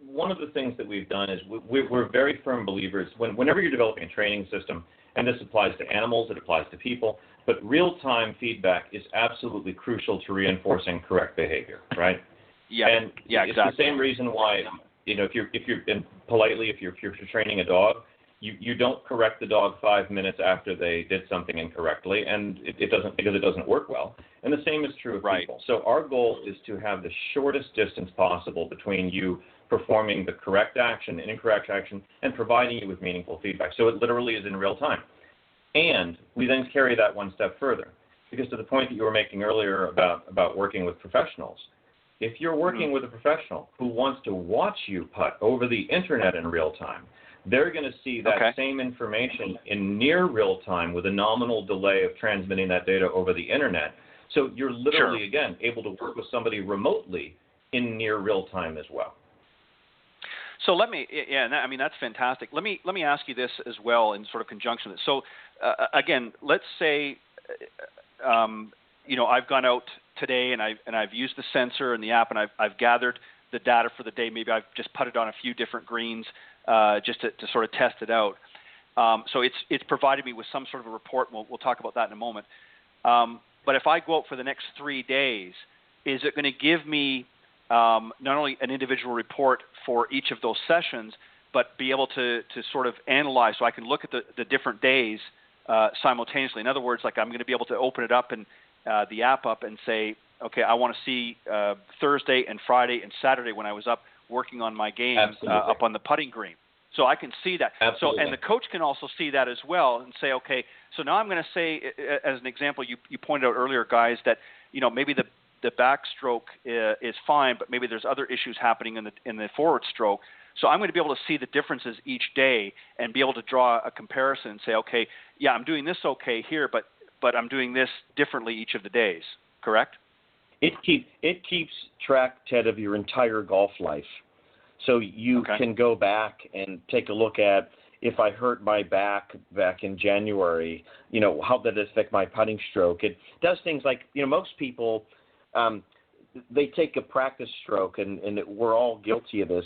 one of the things that we've done is we're very firm believers whenever you're developing a training system, and this applies to animals, it applies to people, but real-time feedback is absolutely crucial to reinforcing correct behavior, right? Yeah. And it's exactly. the same reason why if you're training a dog, you don't correct the dog 5 minutes after they did something incorrectly, and it doesn't work well. And the same is true of people. So our goal is to have the shortest distance possible between you performing the correct action and incorrect action and providing you with meaningful feedback. So it literally is in real time. And we then carry that one step further, because to the point that you were making earlier about working with professionals, if you're working with a professional who wants to watch you putt over the internet in real time, they're going to see that same information in near real time with a nominal delay of transmitting that data over the internet. So you're literally, again, able to work with somebody remotely in near real time as well. So that's fantastic. Let me ask you this as well in sort of conjunction with it. So again, let's say, I've gone out today and I've used the sensor and the app, and I've gathered the data for the day. Maybe I've just putted on a few different greens just to sort of test it out. So it's provided me with some sort of a report, and we'll talk about that in a moment. But if I go out for the next 3 days, is it going to give me not only an individual report for each of those sessions, but be able to sort of analyze, so I can look at the different days simultaneously? In other words, like I'm going to be able to open it up and the app up and say, okay, I want to see Thursday and Friday and Saturday when I was up working on my game up on the putting green. So I can see that. Absolutely. So, and the coach can also see that as well and say, okay, so now I'm going to say, as an example, you pointed out earlier, guys, that maybe the the backstroke is fine, but maybe there's other issues happening in the forward stroke. So I'm going to be able to see the differences each day and be able to draw a comparison and say, okay, yeah, I'm doing this okay here, but I'm doing this differently each of the days. Correct? It keeps track, Ted, of your entire golf life. So you can go back and take a look at, if I hurt my back in January, how did it affect my putting stroke? It does things like, most people, they take a practice stroke, and we're all guilty of this.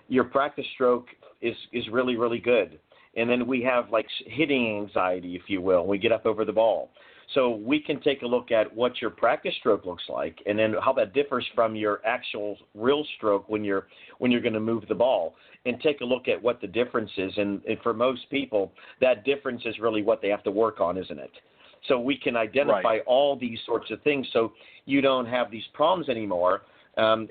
Your practice stroke is really, really good. And then we have like hitting anxiety, if you will. We get up over the ball. So we can take a look at what your practice stroke looks like, and then how that differs from your actual real stroke when you're going to move the ball, and take a look at what the difference is. And for most people, that difference is really what they have to work on, isn't it? So we can identify all these sorts of things, so you don't have these problems anymore. And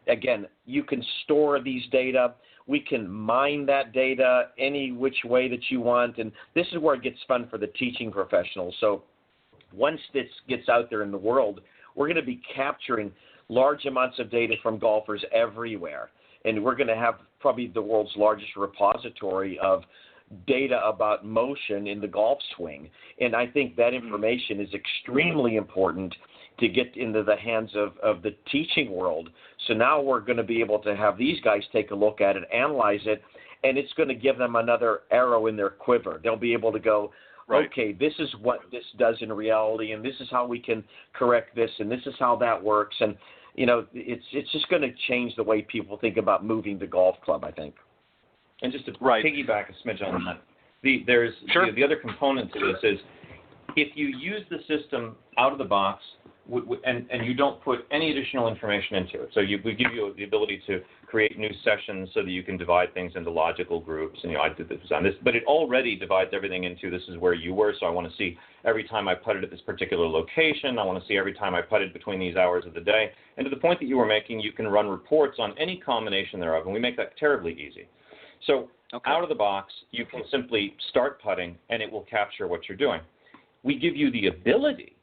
again, you can store these data. We can mine that data any which way that you want, and this is where it gets fun for the teaching professionals. So once this gets out there in the world, we're going to be capturing large amounts of data from golfers everywhere, and we're going to have probably the world's largest repository of data about motion in the golf swing. And I think that information is extremely important to get into the hands of the teaching world. So now we're going to be able to have these guys take a look at it, analyze it, and it's going to give them another arrow in their quiver. They'll be able to go, okay, this is what this does in reality, and this is how we can correct this, and this is how that works. And, it's just going to change the way people think about moving the golf club, I think. And just to piggyback a smidge on that, the other component to this is, if you use the system out of the box and you don't put any additional information into it, so we give you the ability to create new sessions so that you can divide things into logical groups, and I did this on this, but it already divides everything into, this is where you were, so I want to see every time I putted at this particular location, I want to see every time I putted between these hours of the day, and to the point that you were making, you can run reports on any combination thereof, and we make that terribly easy. So out of the box, you can simply start putting, and it will capture what you're doing. We give you the ability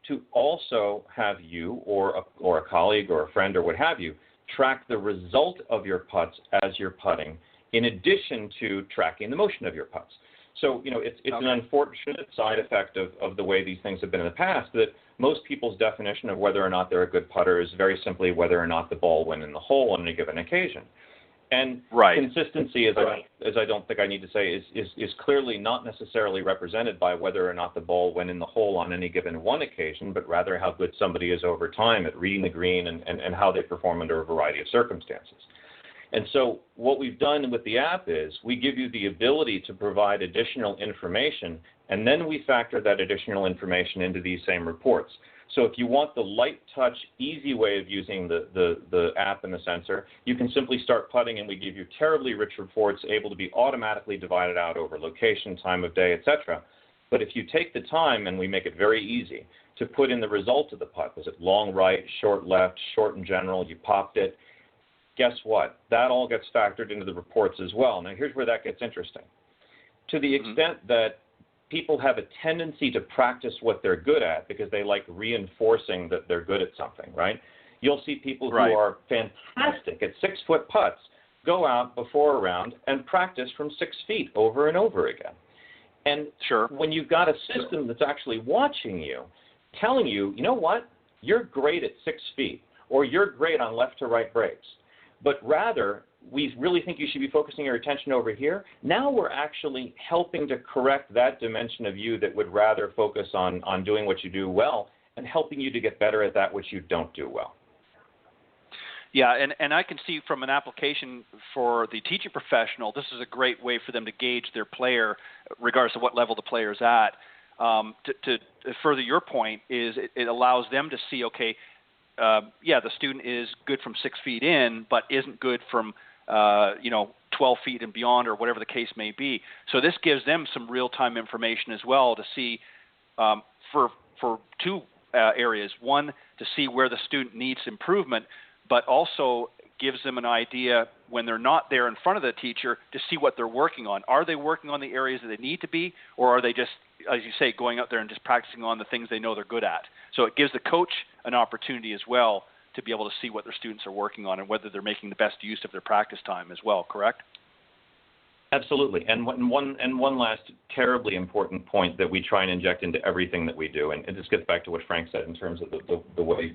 to also have you or a colleague or a friend or what have you track the result of your putts as you're putting, in addition to tracking the motion of your putts. So, it's an unfortunate side effect of the way these things have been in the past, that most people's definition of whether or not they're a good putter is very simply whether or not the ball went in the hole on any given occasion. And consistency, as I don't think I need to say, is clearly not necessarily represented by whether or not the ball went in the hole on any given one occasion, but rather how good somebody is over time at reading the green and how they perform under a variety of circumstances. And so what we've done with the app is we give you the ability to provide additional information, and then we factor that additional information into these same reports. So if you want the light touch, easy way of using the app and the sensor, you can simply start putting, and we give you terribly rich reports able to be automatically divided out over location, time of day, etc. But if you take the time, and we make it very easy, to put in the result of the putt, was it long right, short left, short in general, you popped it, guess what? That all gets factored into the reports as well. Now here's where that gets interesting. To the extent that people have a tendency to practice what they're good at because they like reinforcing that they're good at something, right? You'll see people who are fantastic at 6-foot putts go out before a round and practice from 6 feet over and over again. And when you've got a system that's actually watching you, telling you, you know what, you're great at 6 feet, or you're great on left to right breaks, but rather we really think you should be focusing your attention over here. Now we're actually helping to correct that dimension of you that would rather focus on doing what you do well, and helping you to get better at that which you don't do well. Yeah, and I can see from an application for the teaching professional, this is a great way for them to gauge their player, regardless of what level the player is at. To further your point, is it allows them to see, okay, the student is good from 6 feet in, but isn't good from 12 feet and beyond, or whatever the case may be. So this gives them some real-time information as well to see for two areas. One, to see where the student needs improvement, but also gives them an idea when they're not there in front of the teacher to see what they're working on. Are they working on the areas that they need to be, or are they just, as you say, going out there and just practicing on the things they know they're good at? So it gives the coach an opportunity as well to be able to see what their students are working on and whether they're making the best use of their practice time as well, correct? Absolutely. And one last terribly important point that we try and inject into everything that we do, and this gets back to what Frank said in terms of the way,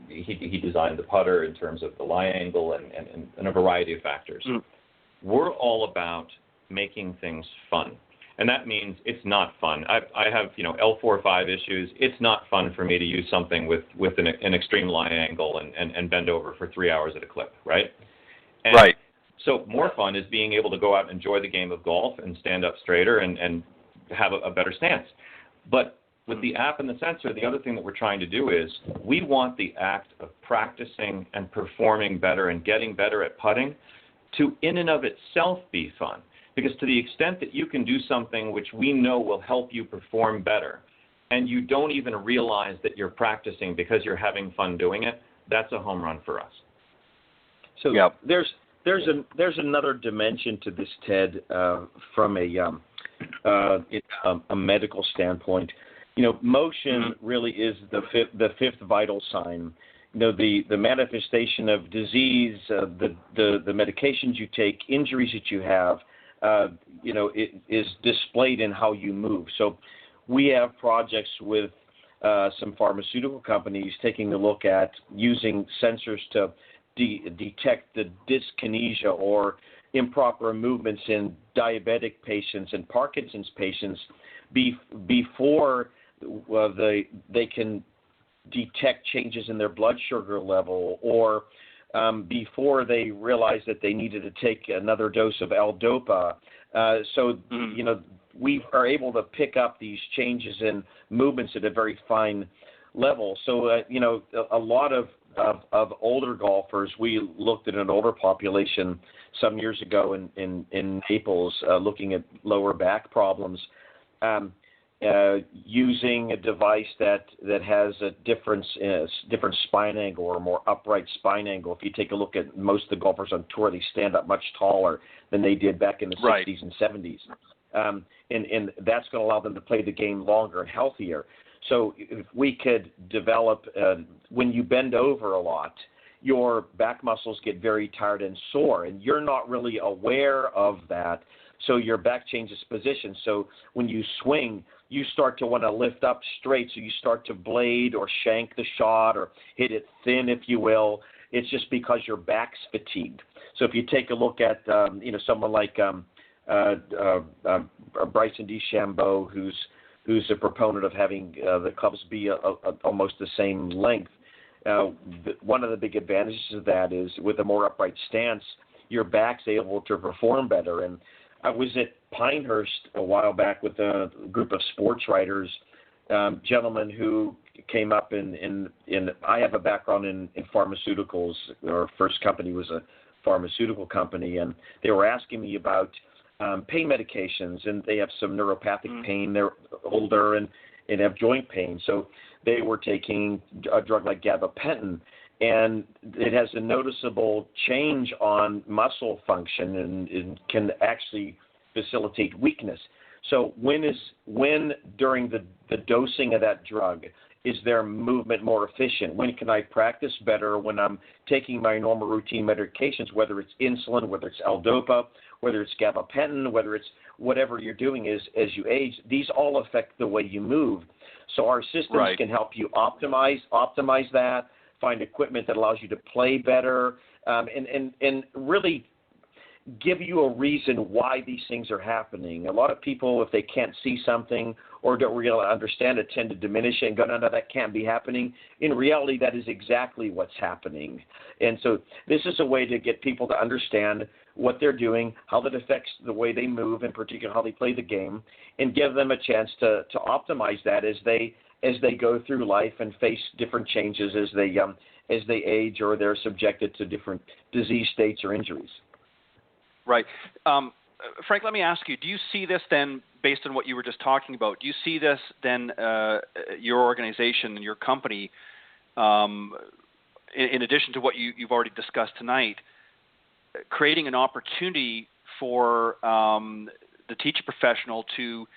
he designed the putter in terms of the lie angle and a variety of factors. We're all about making things fun. And that means it's not fun. I have, L4-5 issues. It's not fun for me to use something with an extreme lie angle and bend over for 3 hours at a clip, right? And right. So more fun is being able to go out and enjoy the game of golf and stand up straighter and have a better stance. But with the app and the sensor, the other thing that we're trying to do is we want the act of practicing and performing better and getting better at putting to in and of itself be fun. Because to the extent that you can do something which we know will help you perform better, and you don't even realize that you're practicing because you're having fun doing it, that's a home run for us. So there's another dimension to this, Ted, from a medical standpoint. Motion really is the fifth vital sign. The manifestation of disease, the medications you take, injuries that you have, it is displayed in how you move. So we have projects with some pharmaceutical companies taking a look at using sensors to detect the dyskinesia or improper movements in diabetic patients and Parkinson's patients before they can detect changes in their blood sugar level or before they realize that they needed to take another dose of L-Dopa. We are able to pick up these changes in movements at a very fine level. So, a lot of older golfers, we looked at an older population some years ago in Naples looking at lower back problems. Using a device that has a different spine angle or a more upright spine angle. If you take a look at most of the golfers on tour, they stand up much taller than they did back in the 60s and 70s. And that's going to allow them to play the game longer and healthier. So if we could develop, when you bend over a lot, your back muscles get very tired and sore, and you're not really aware of that. So your back changes position. So when you swing, you start to want to lift up straight. So you start to blade or shank the shot or hit it thin, if you will. It's just because your back's fatigued. So if you take a look at, someone like Bryson DeChambeau, who's a proponent of having the clubs be almost the same length. One of the big advantages of that is with a more upright stance, your back's able to perform better. And I was at Pinehurst a while back with a group of sports writers, gentlemen who came up in I have a background in pharmaceuticals. Our first company was a pharmaceutical company, and they were asking me about pain medications, and they have some neuropathic pain. They're older and have joint pain. So they were taking a drug like gabapentin, and it has a noticeable change on muscle function and can actually facilitate weakness. So when during the dosing of that drug is their movement more efficient? When can I practice better when I'm taking my normal routine medications, whether it's insulin, whether it's L-Dopa, whether it's gabapentin, whether it's whatever you're doing as you age? These all affect the way you move. So our systems can help you optimize that, find equipment that allows you to play better, and really give you a reason why these things are happening. A lot of people, if they can't see something or don't really understand it, tend to diminish it and go, no, that can't be happening. In reality, that is exactly what's happening. And so this is a way to get people to understand what they're doing, how that affects the way they move, in particular how they play the game, and give them a chance to optimize that as they go through life and face different changes as they age or they're subjected to different disease states or injuries. Right. Frank, let me ask you, do you see this then, based on what you were just talking about, do you see this then, your organization and your company, in addition to what you've already discussed tonight, creating an opportunity for the teacher professional to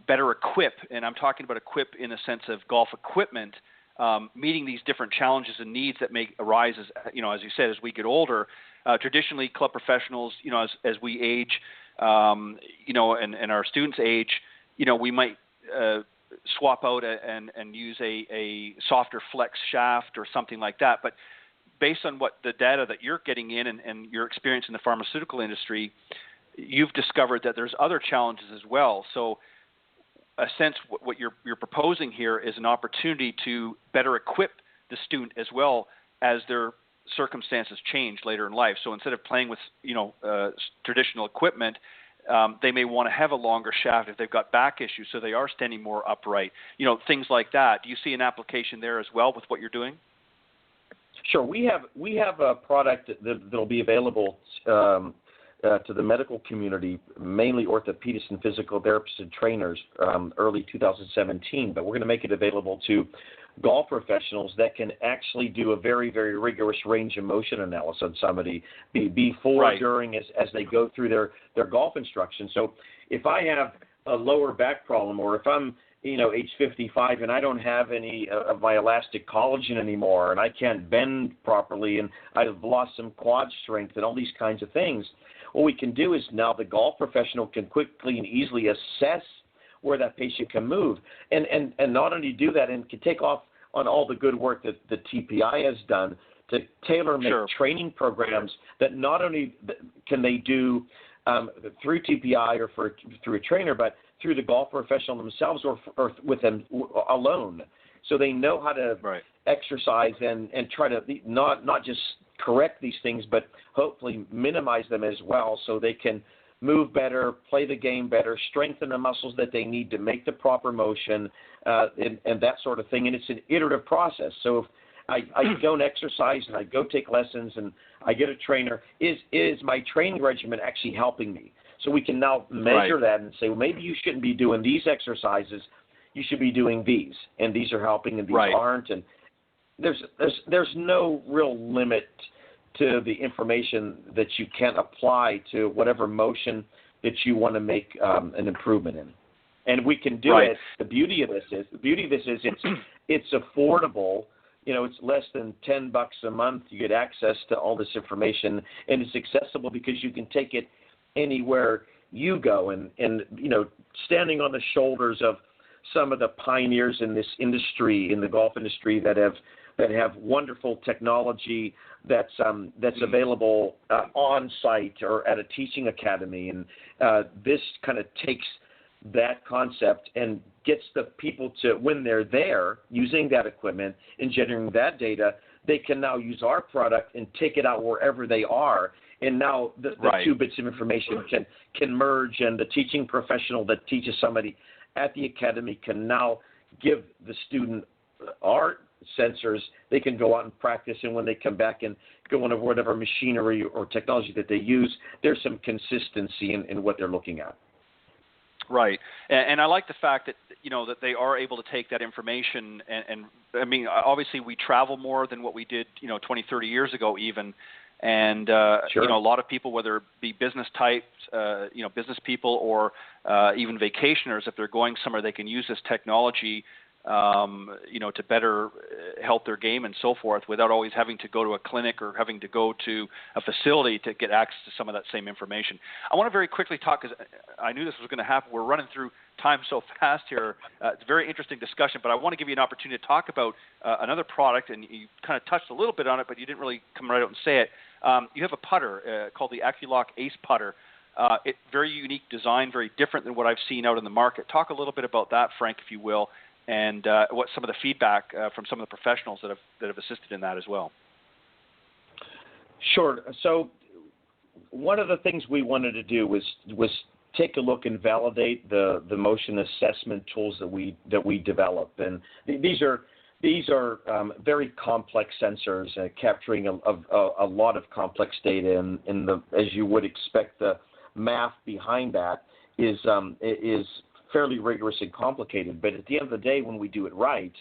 better equip, and I'm talking about equip in the sense of golf equipment, meeting these different challenges and needs that may arise as you said, as we get older. Traditionally, club professionals, as we age, and our students age, we might swap out and use a softer flex shaft or something like that. But based on what the data that you're getting in and your experience in the pharmaceutical industry, you've discovered that there's other challenges as well. So a sense what you're proposing here is an opportunity to better equip the student as well as their circumstances change later in life. So instead of playing with traditional equipment, they may want to have a longer shaft if they've got back issues, so they are standing more upright. Things like that. Do you see an application there as well with what you're doing? Sure. We have a product that'll be available to the medical community, mainly orthopedists and physical therapists and trainers, early 2017. But we're going to make it available to golf professionals that can actually do a very, very rigorous range of motion analysis on somebody before, right, during, as they go through their golf instruction. So if I have a lower back problem, or if I'm age 55 and I don't have any of my elastic collagen anymore, and I can't bend properly, and I've lost some quad strength and all these kinds of things, what we can do is now the golf professional can quickly and easily assess where that patient can move, and not only do that, and can take off on all the good work that the TPI has done to tailor-make sure, training programs that not only can they do through TPI or through a trainer, but through the golf professional themselves or with them alone. So they know how to right, exercise and try to not just correct these things, but hopefully minimize them as well, so they can move better, play the game better, strengthen the muscles that they need to make the proper motion, and that sort of thing. And it's an iterative process. So if I don't exercise and I go take lessons and I get a trainer, is my training regimen actually helping me? So we can now measure that and say, well, maybe you shouldn't be doing these exercises. You should be doing these, and these are helping, and these aren't. And there's no real limit to the information that you can apply to whatever motion that you want to make an improvement in. And we can do it. The beauty of this is it's affordable. It's less than $10 a month. You get access to all this information, and it's accessible because you can take it anywhere you go. And standing on the shoulders of some of the pioneers in this industry, in the golf industry, that have wonderful technology that's available on site or at a teaching academy, and this kind of takes that concept and gets the people to, when they're there using that equipment and generating that data, they can now use our product and take it out wherever they are. And now the two bits of information can merge, and the teaching professional that teaches somebody at the academy can now give the student our sensors. They can go out and practice, and when they come back and go into whatever machinery or technology that they use, there's some consistency in what they're looking at. Right, and I like the fact that that they are able to take that information, and I mean, obviously we travel more than what we did 20, 30 years ago even, and sure, a lot of people, whether it be business types, business people, or even vacationers, if they're going somewhere, they can use this technology to better help their game and so forth, without always having to go to a clinic or having to go to a facility to get access to some of that same information. I want to very quickly talk, because I knew this was going to happen. We're running through time so fast here. It's a very interesting discussion, but I want to give you an opportunity to talk about another product, and you kind of touched a little bit on it, but you didn't really come right out and say it. You have a putter called the AccuLock Ace Putter. It's very unique design, very different than what I've seen out in the market. Talk a little bit about that, Frank, if you will, and what some of the feedback from some of the professionals that have assisted in that as well. Sure. So one of the things we wanted to do was take a look and validate the motion assessment tools that we develop, and these are very complex sensors capturing a lot of complex data, and as you would expect, the math behind that is fairly rigorous and complicated. But at the end of the day, when we do it right,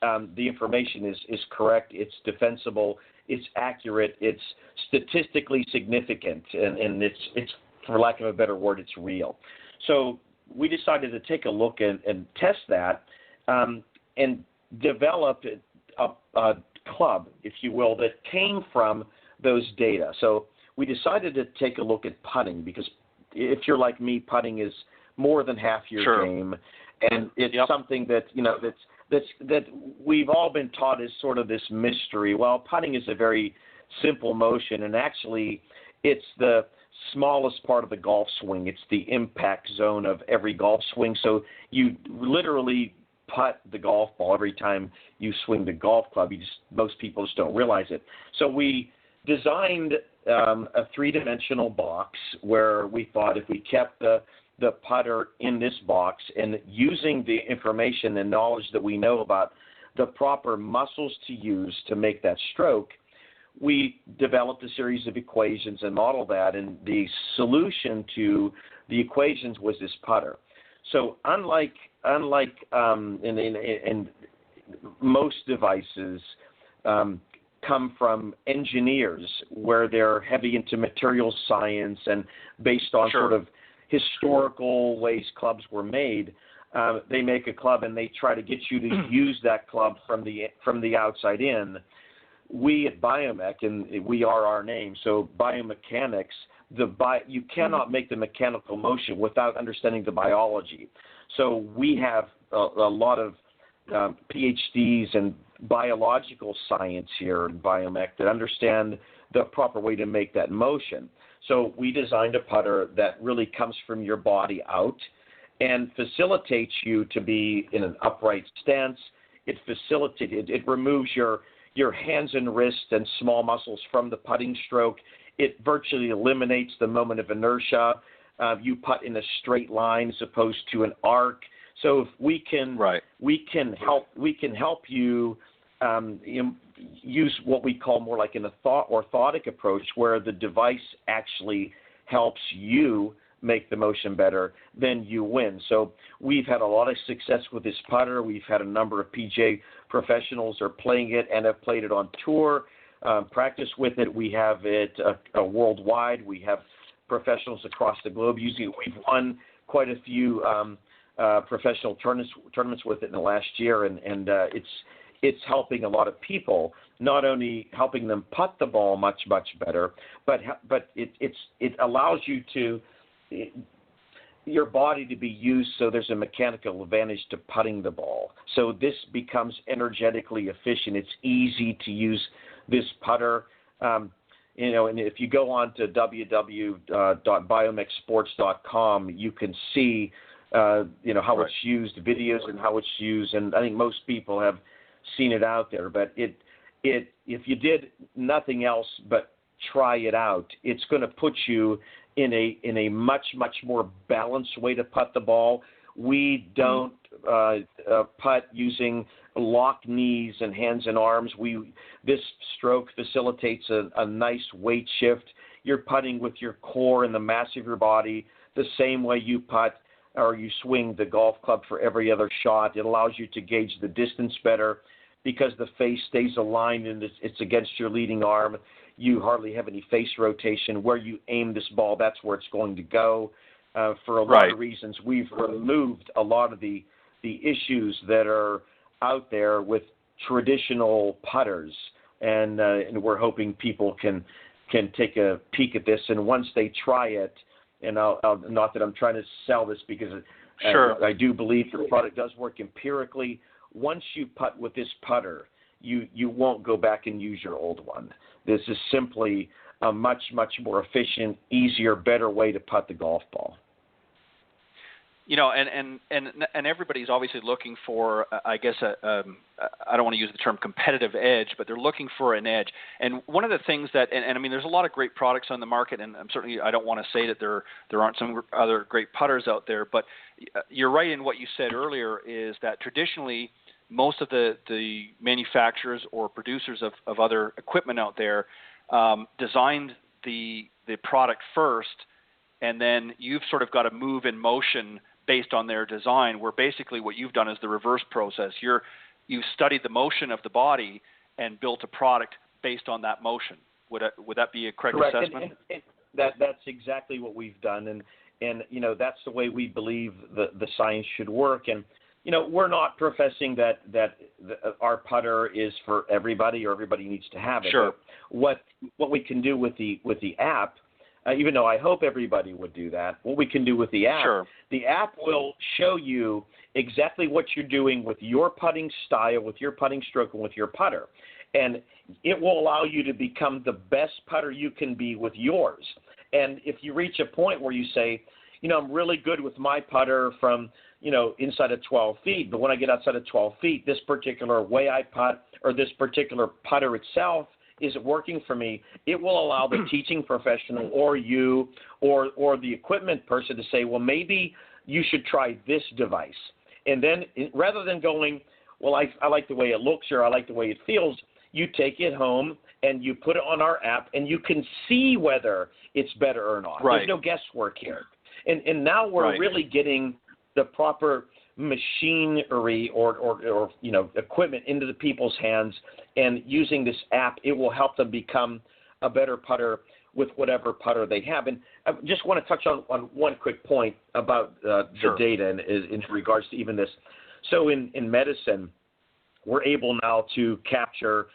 the information is correct, it's defensible, it's accurate, it's statistically significant, and it's for lack of a better word, it's real. So we decided to take a look and test that, and develop a club, if you will, that came from those data. So we decided to take a look at putting, because if you're like me, putting is more than half your game, and it's something that that we've all been taught is sort of this mystery. Well, putting is a very simple motion, and actually it's the smallest part of the golf swing. It's the impact zone of every golf swing. So you literally putt the golf ball every time you swing the golf club. Most people just don't realize it. So we designed a three-dimensional box where we thought if we kept the putter in this box and using the information and knowledge that we know about the proper muscles to use to make that stroke, we developed a series of equations and modeled that, and the solution to the equations was this putter. So unlike in most devices come from engineers where they're heavy into materials science and based on sort of historical ways clubs were made, they make a club and they try to get you to use that club from the outside in. We at BioMech, and we are our name, so biomechanics, you cannot make the mechanical motion without understanding the biology. So we have a lot of PhDs in biological science here in BioMech that understand the proper way to make that motion. So we designed a putter that really comes from your body out and facilitates you to be in an upright stance. It removes your hands and wrists and small muscles from the putting stroke. It virtually eliminates the moment of inertia. You putt in a straight line as opposed to an arc. So if we can help you, use what we call more like an orthotic approach, where the device actually helps you make the motion better, then you win. So we've had a lot of success with this putter. We've had a number of PGA professionals are playing it and have played it on tour, practice with it. We have it worldwide. We have professionals across the globe using it. We've won quite a few professional tournaments with it in the last year, and it's helping a lot of people, not only helping them putt the ball much better, but it allows you to your body to be used so there's a mechanical advantage to putting the ball. So this becomes energetically efficient. It's easy to use this putter. And if you go on to www.biomechsports.com, you can see how it's used, videos and how it's used, and I think most people have seen it out there. But if you did nothing else but try it out, it's going to put you in a much more balanced way to putt the ball. We don't putt using locked knees and hands and arms. This stroke facilitates a nice weight shift. You're putting with your core and the mass of your body the same way you putt or you swing the golf club for every other shot. It allows you to gauge the distance better because the face stays aligned and it's against your leading arm. You hardly have any face rotation. Where you aim this ball, that's where it's going to go. For a lot of reasons, we've removed a lot of the issues that are out there with traditional putters, and we're hoping people can take a peek at this. And once they try it, and I'll not that I'm trying to sell this because I do believe the product does work empirically. Once you putt with this putter, you won't go back and use your old one. This is simply a much more efficient, easier, better way to putt the golf ball. And everybody's obviously looking for, I guess, I don't want to use the term competitive edge, but they're looking for an edge. And one of the things that, and I mean, there's a lot of great products on the market, and certainly I don't want to say that there aren't some other great putters out there, but you're right in what you said earlier is that traditionally most of the manufacturers or producers of other equipment out there designed the product first, and then you've sort of got to move in motion based on their design, where basically what you've done is the reverse process. You've studied the motion of the body and built a product based on that motion. Would that be a correct assessment? And that's exactly what we've done, and that's the way we believe the science should work. And we're not professing that our putter is for everybody, or everybody needs to have it. Sure. But what we can do with the app, even though I hope everybody would do that, what we can do with the app, Sure. the app will show you exactly what you're doing with your putting style, with your putting stroke, and with your putter. And it will allow you to become the best putter you can be with yours. And if you reach a point where you say, I'm really good with my putter from, inside of 12 feet, but when I get outside of 12 feet, this particular way I putt or this particular putter itself isn't working for me, it will allow the teaching professional or you or the equipment person to say, well, maybe you should try this device. And then rather than going, well, I like the way it looks or I like the way it feels, you take it home and you put it on our app and you can see whether it's better or not. Right. There's no guesswork here. And now we're really getting the proper machinery or equipment into the people's hands, and using this app, it will help them become a better putter with whatever putter they have. And I just want to touch on one quick point about the data in regards to even this. So in medicine, we're able now to capture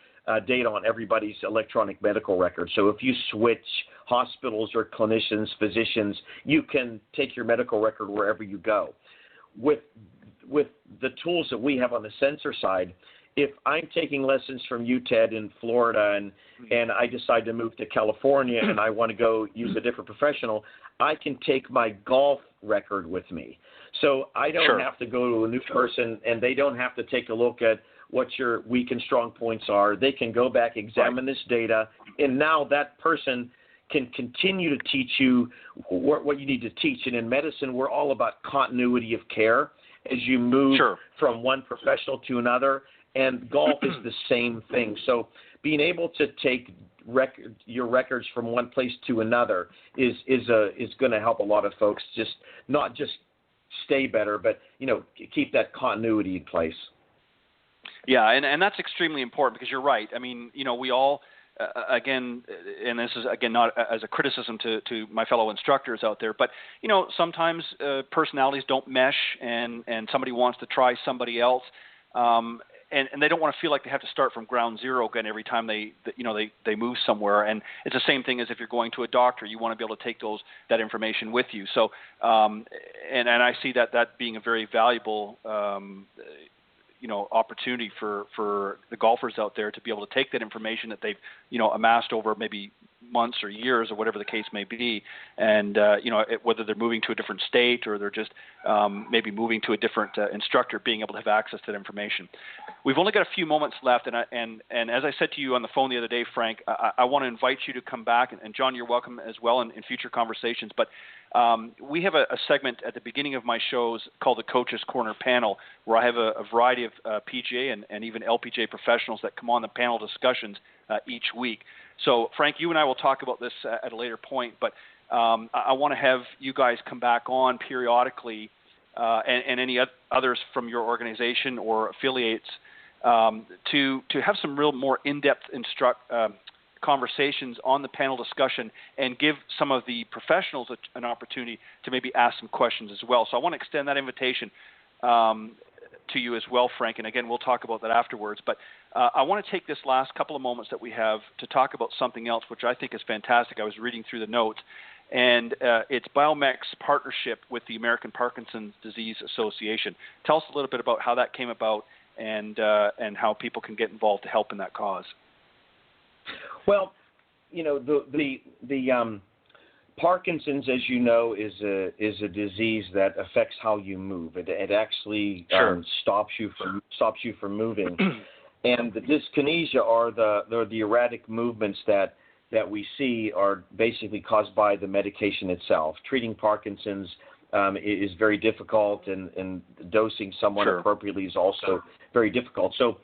data on everybody's electronic medical record. So if you switch hospitals or clinicians, physicians, you can take your medical record wherever you go. With the tools that we have on the sensor side, if I'm taking lessons from you, Ted, in Florida, and I decide to move to California and I want to go use a different professional, I can take my golf record with me. So I don't have to go to a new person, and they don't have to take a look at what your weak and strong points are. They can go back, examine this data, and now that person can continue to teach you what you need to teach. And in medicine, we're all about continuity of care as you move from one professional to another, and golf is the same thing. So being able to take your records from one place to another is going to help a lot of folks not just stay better, but keep that continuity in place. Yeah, and that's extremely important, because you're right. I mean, we all, again, and this is, again, not as a criticism to my fellow instructors out there, but, sometimes personalities don't mesh, and somebody wants to try somebody else, and they don't want to feel like they have to start from ground zero again every time they move somewhere. And it's the same thing as if you're going to a doctor. You want to be able to take that information with you. So, and I see that being a very valuable opportunity for the golfers out there to be able to take that information that they've, amassed over maybe months or years or whatever the case may be, and whether they're moving to a different state or they're just maybe moving to a different instructor, being able to have access to that information. We've only got a few moments left, and as I said to you on the phone the other day, Frank, I want to invite you to come back, and John, you're welcome as well in future conversations, but we have a segment at the beginning of my shows called the Coach's Corner Panel, where I have a variety of PGA and even LPGA professionals that come on the panel discussions each week. So, Frank, you and I will talk about this at a later point, but I want to have you guys come back on periodically, and any others from your organization or affiliates, to have some real more in-depth conversations on the panel discussion, and give some of the professionals an opportunity to maybe ask some questions as well. So I want to extend that invitation to you as well, Frank, and again, we'll talk about that afterwards. But I want to take this last couple of moments that we have to talk about something else, which I think is fantastic. I was reading through the notes, and it's BioMech's partnership with the American Parkinson's Disease Association. Tell us a little bit about how that came about, and how people can get involved to help in that cause. Well, the Parkinson's, as you know, is a disease that affects how you move. It actually stops you from moving, and the dyskinesia, or the erratic movements that we see, are basically caused by the medication itself. Treating Parkinson's is very difficult, and dosing someone appropriately is also very difficult. So,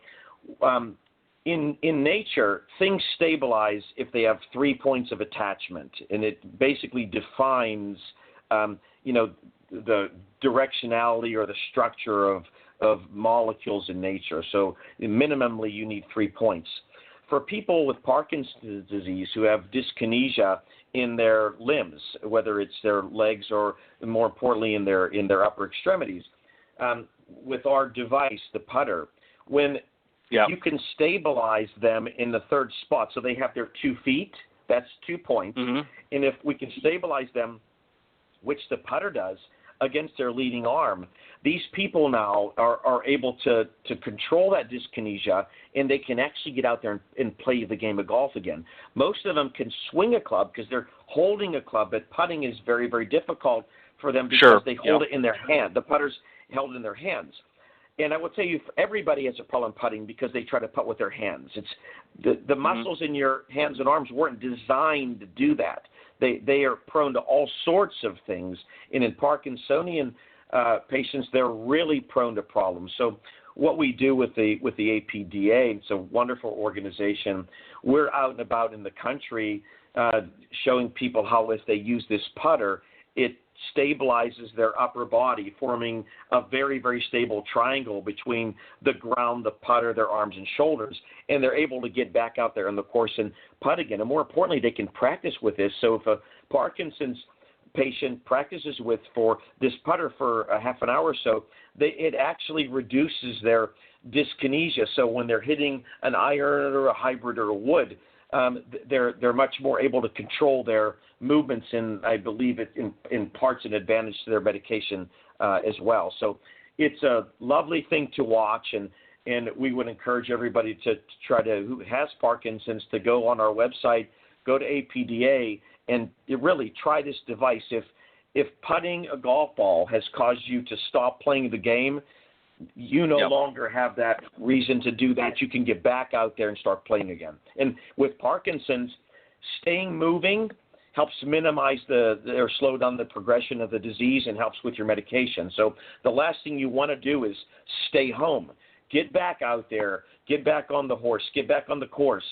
in nature, things stabilize if they have 3 points of attachment, and it basically defines, the directionality or the structure of molecules in nature. So minimally, you need 3 points. For people with Parkinson's disease who have dyskinesia in their limbs, whether it's their legs or, more importantly, in their upper extremities, with our device, the putter, when Yep. you can stabilize them in the third spot. So they have their 2 feet. That's 2 points. Mm-hmm. And if we can stabilize them, which the putter does, against their leading arm, these people now are able to control that dyskinesia, and they can actually get out there and play the game of golf again. Most of them can swing a club because they're holding a club, but putting is very, very difficult for them because they hold it in their hand. The putter's held in their hands. And I would tell you, everybody has a problem putting because they try to putt with their hands. It's the muscles in your hands and arms weren't designed to do that. They are prone to all sorts of things. And in Parkinsonian patients, they're really prone to problems. So what we do with the APDA, it's a wonderful organization. We're out and about in the country showing people how if they use this putter, it stabilizes their upper body, forming a very, very stable triangle between the ground, the putter, their arms and shoulders, and they're able to get back out there on the course and putt again. And more importantly, they can practice with this. So if a Parkinson's patient practices with for this putter for a half an hour or so, it actually reduces their dyskinesia. So when they're hitting an iron or a hybrid or a wood, they're much more able to control their movements, and I believe it in parts an advantage to their medication as well. So it's a lovely thing to watch, and we would encourage everybody to try to, who has Parkinson's, to go on our website, go to APDA, and really try this device. If putting a golf ball has caused you to stop playing the game, you no longer have that reason to do that. You can get back out there and start playing again. And with Parkinson's, staying moving helps minimize or slow down the progression of the disease and helps with your medication. So the last thing you want to do is stay home. Get back out there. Get back on the horse. Get back on the course.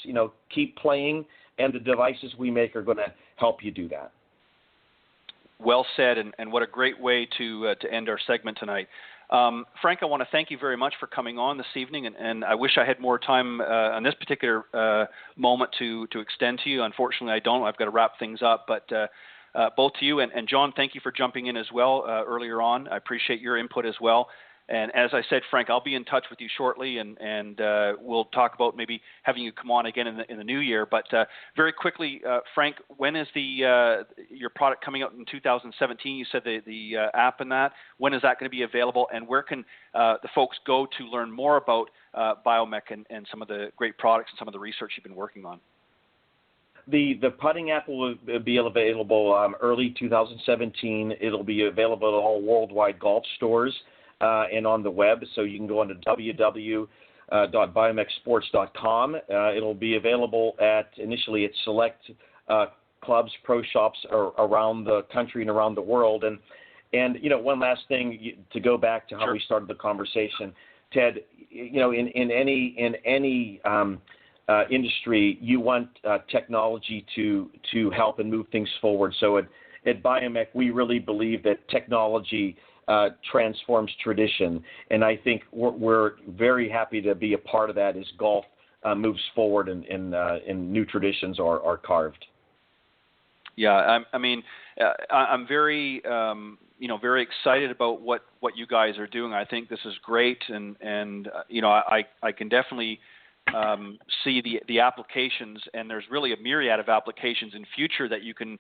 Keep playing, and the devices we make are going to help you do that. Well said, and what a great way to end our segment tonight. Frank, I want to thank you very much for coming on this evening, and I wish I had more time on this particular moment to extend to you. Unfortunately, I don't. I've got to wrap things up, but both to you and John, thank you for jumping in as well earlier on. I appreciate your input as well. And as I said, Frank, I'll be in touch with you shortly, and we'll talk about maybe having you come on again in the new year. But very quickly, Frank, when is your product coming out in 2017? You said the app and that. When is that going to be available, and where can the folks go to learn more about BioMech and some of the great products and some of the research you've been working on? The putting app will be available early 2017. It'll be available at all worldwide golf stores. And on the web, so you can go on to www.biomechsports.com. It'll be available initially at select clubs, pro shops around the country and around the world. And one last thing to go back to how we started the conversation, Ted. In any industry, you want technology to help and move things forward. So at BioMech, we really believe that technology transforms tradition, and I think we're very happy to be a part of that as golf moves forward and new traditions are carved. Yeah, I'm very very excited about what you guys are doing. I think this is great, and I can definitely see the applications, and there's really a myriad of applications in future that you can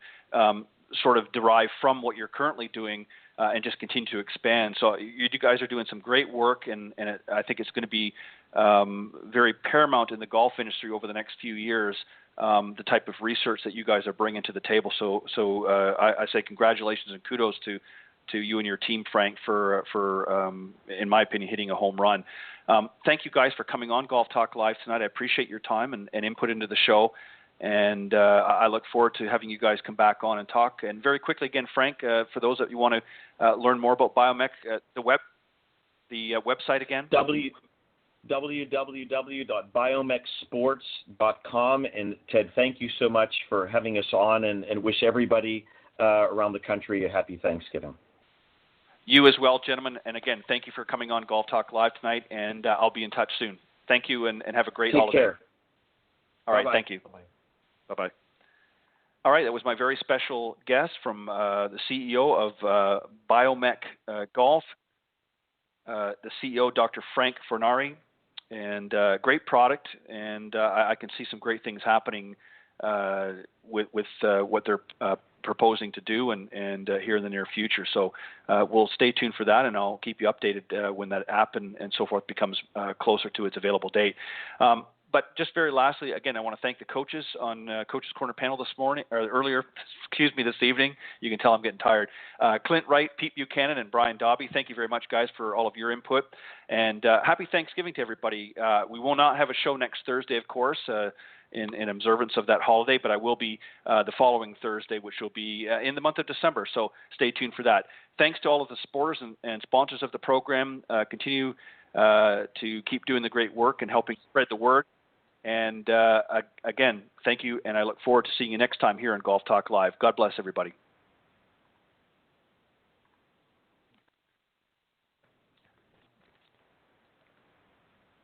sort of derive from what you're currently doing. And just continue to expand. So you guys are doing some great work, and I think it's going to be very paramount in the golf industry over the next few years, the type of research that you guys are bringing to the table. So I say congratulations and kudos to you and your team, Frank, for in my opinion, hitting a home run. Thank you guys for coming on Golf Talk Live tonight. I appreciate your time and input into the show. And I look forward to having you guys come back on and talk. And very quickly, again, Frank, for those that you want to learn more about BioMech, the website again? www.biomechsports.com. And Ted, thank you so much for having us on, and wish everybody around the country a happy Thanksgiving. You as well, gentlemen. And again, thank you for coming on Golf Talk Live tonight, and I'll be in touch soon. Thank you, and have a great holiday. Take care. All right, Bye-bye. Thank you. Bye-bye. Bye-bye. All right, that was my very special guest from the CEO of BioMech Golf, the CEO, Dr. Frank Fornari. and great product, and I can see some great things happening with what they're proposing to do and here in the near future. So we'll stay tuned for that, and I'll keep you updated when that app and so forth becomes closer to its available date. But just very lastly, again, I want to thank the coaches on Coaches Corner panel this morning, or earlier, this evening. You can tell I'm getting tired. Clint Wright, Pete Buchanan, and Brian Dobby, thank you very much, guys, for all of your input. And happy Thanksgiving to everybody. We will not have a show next Thursday, of course, in observance of that holiday, but I will be the following Thursday, which will be in the month of December. So stay tuned for that. Thanks to all of the supporters and sponsors of the program. Continue to keep doing the great work and helping spread the word. And again, thank you, and I look forward to seeing you next time here on Golf Talk Live. God bless everybody.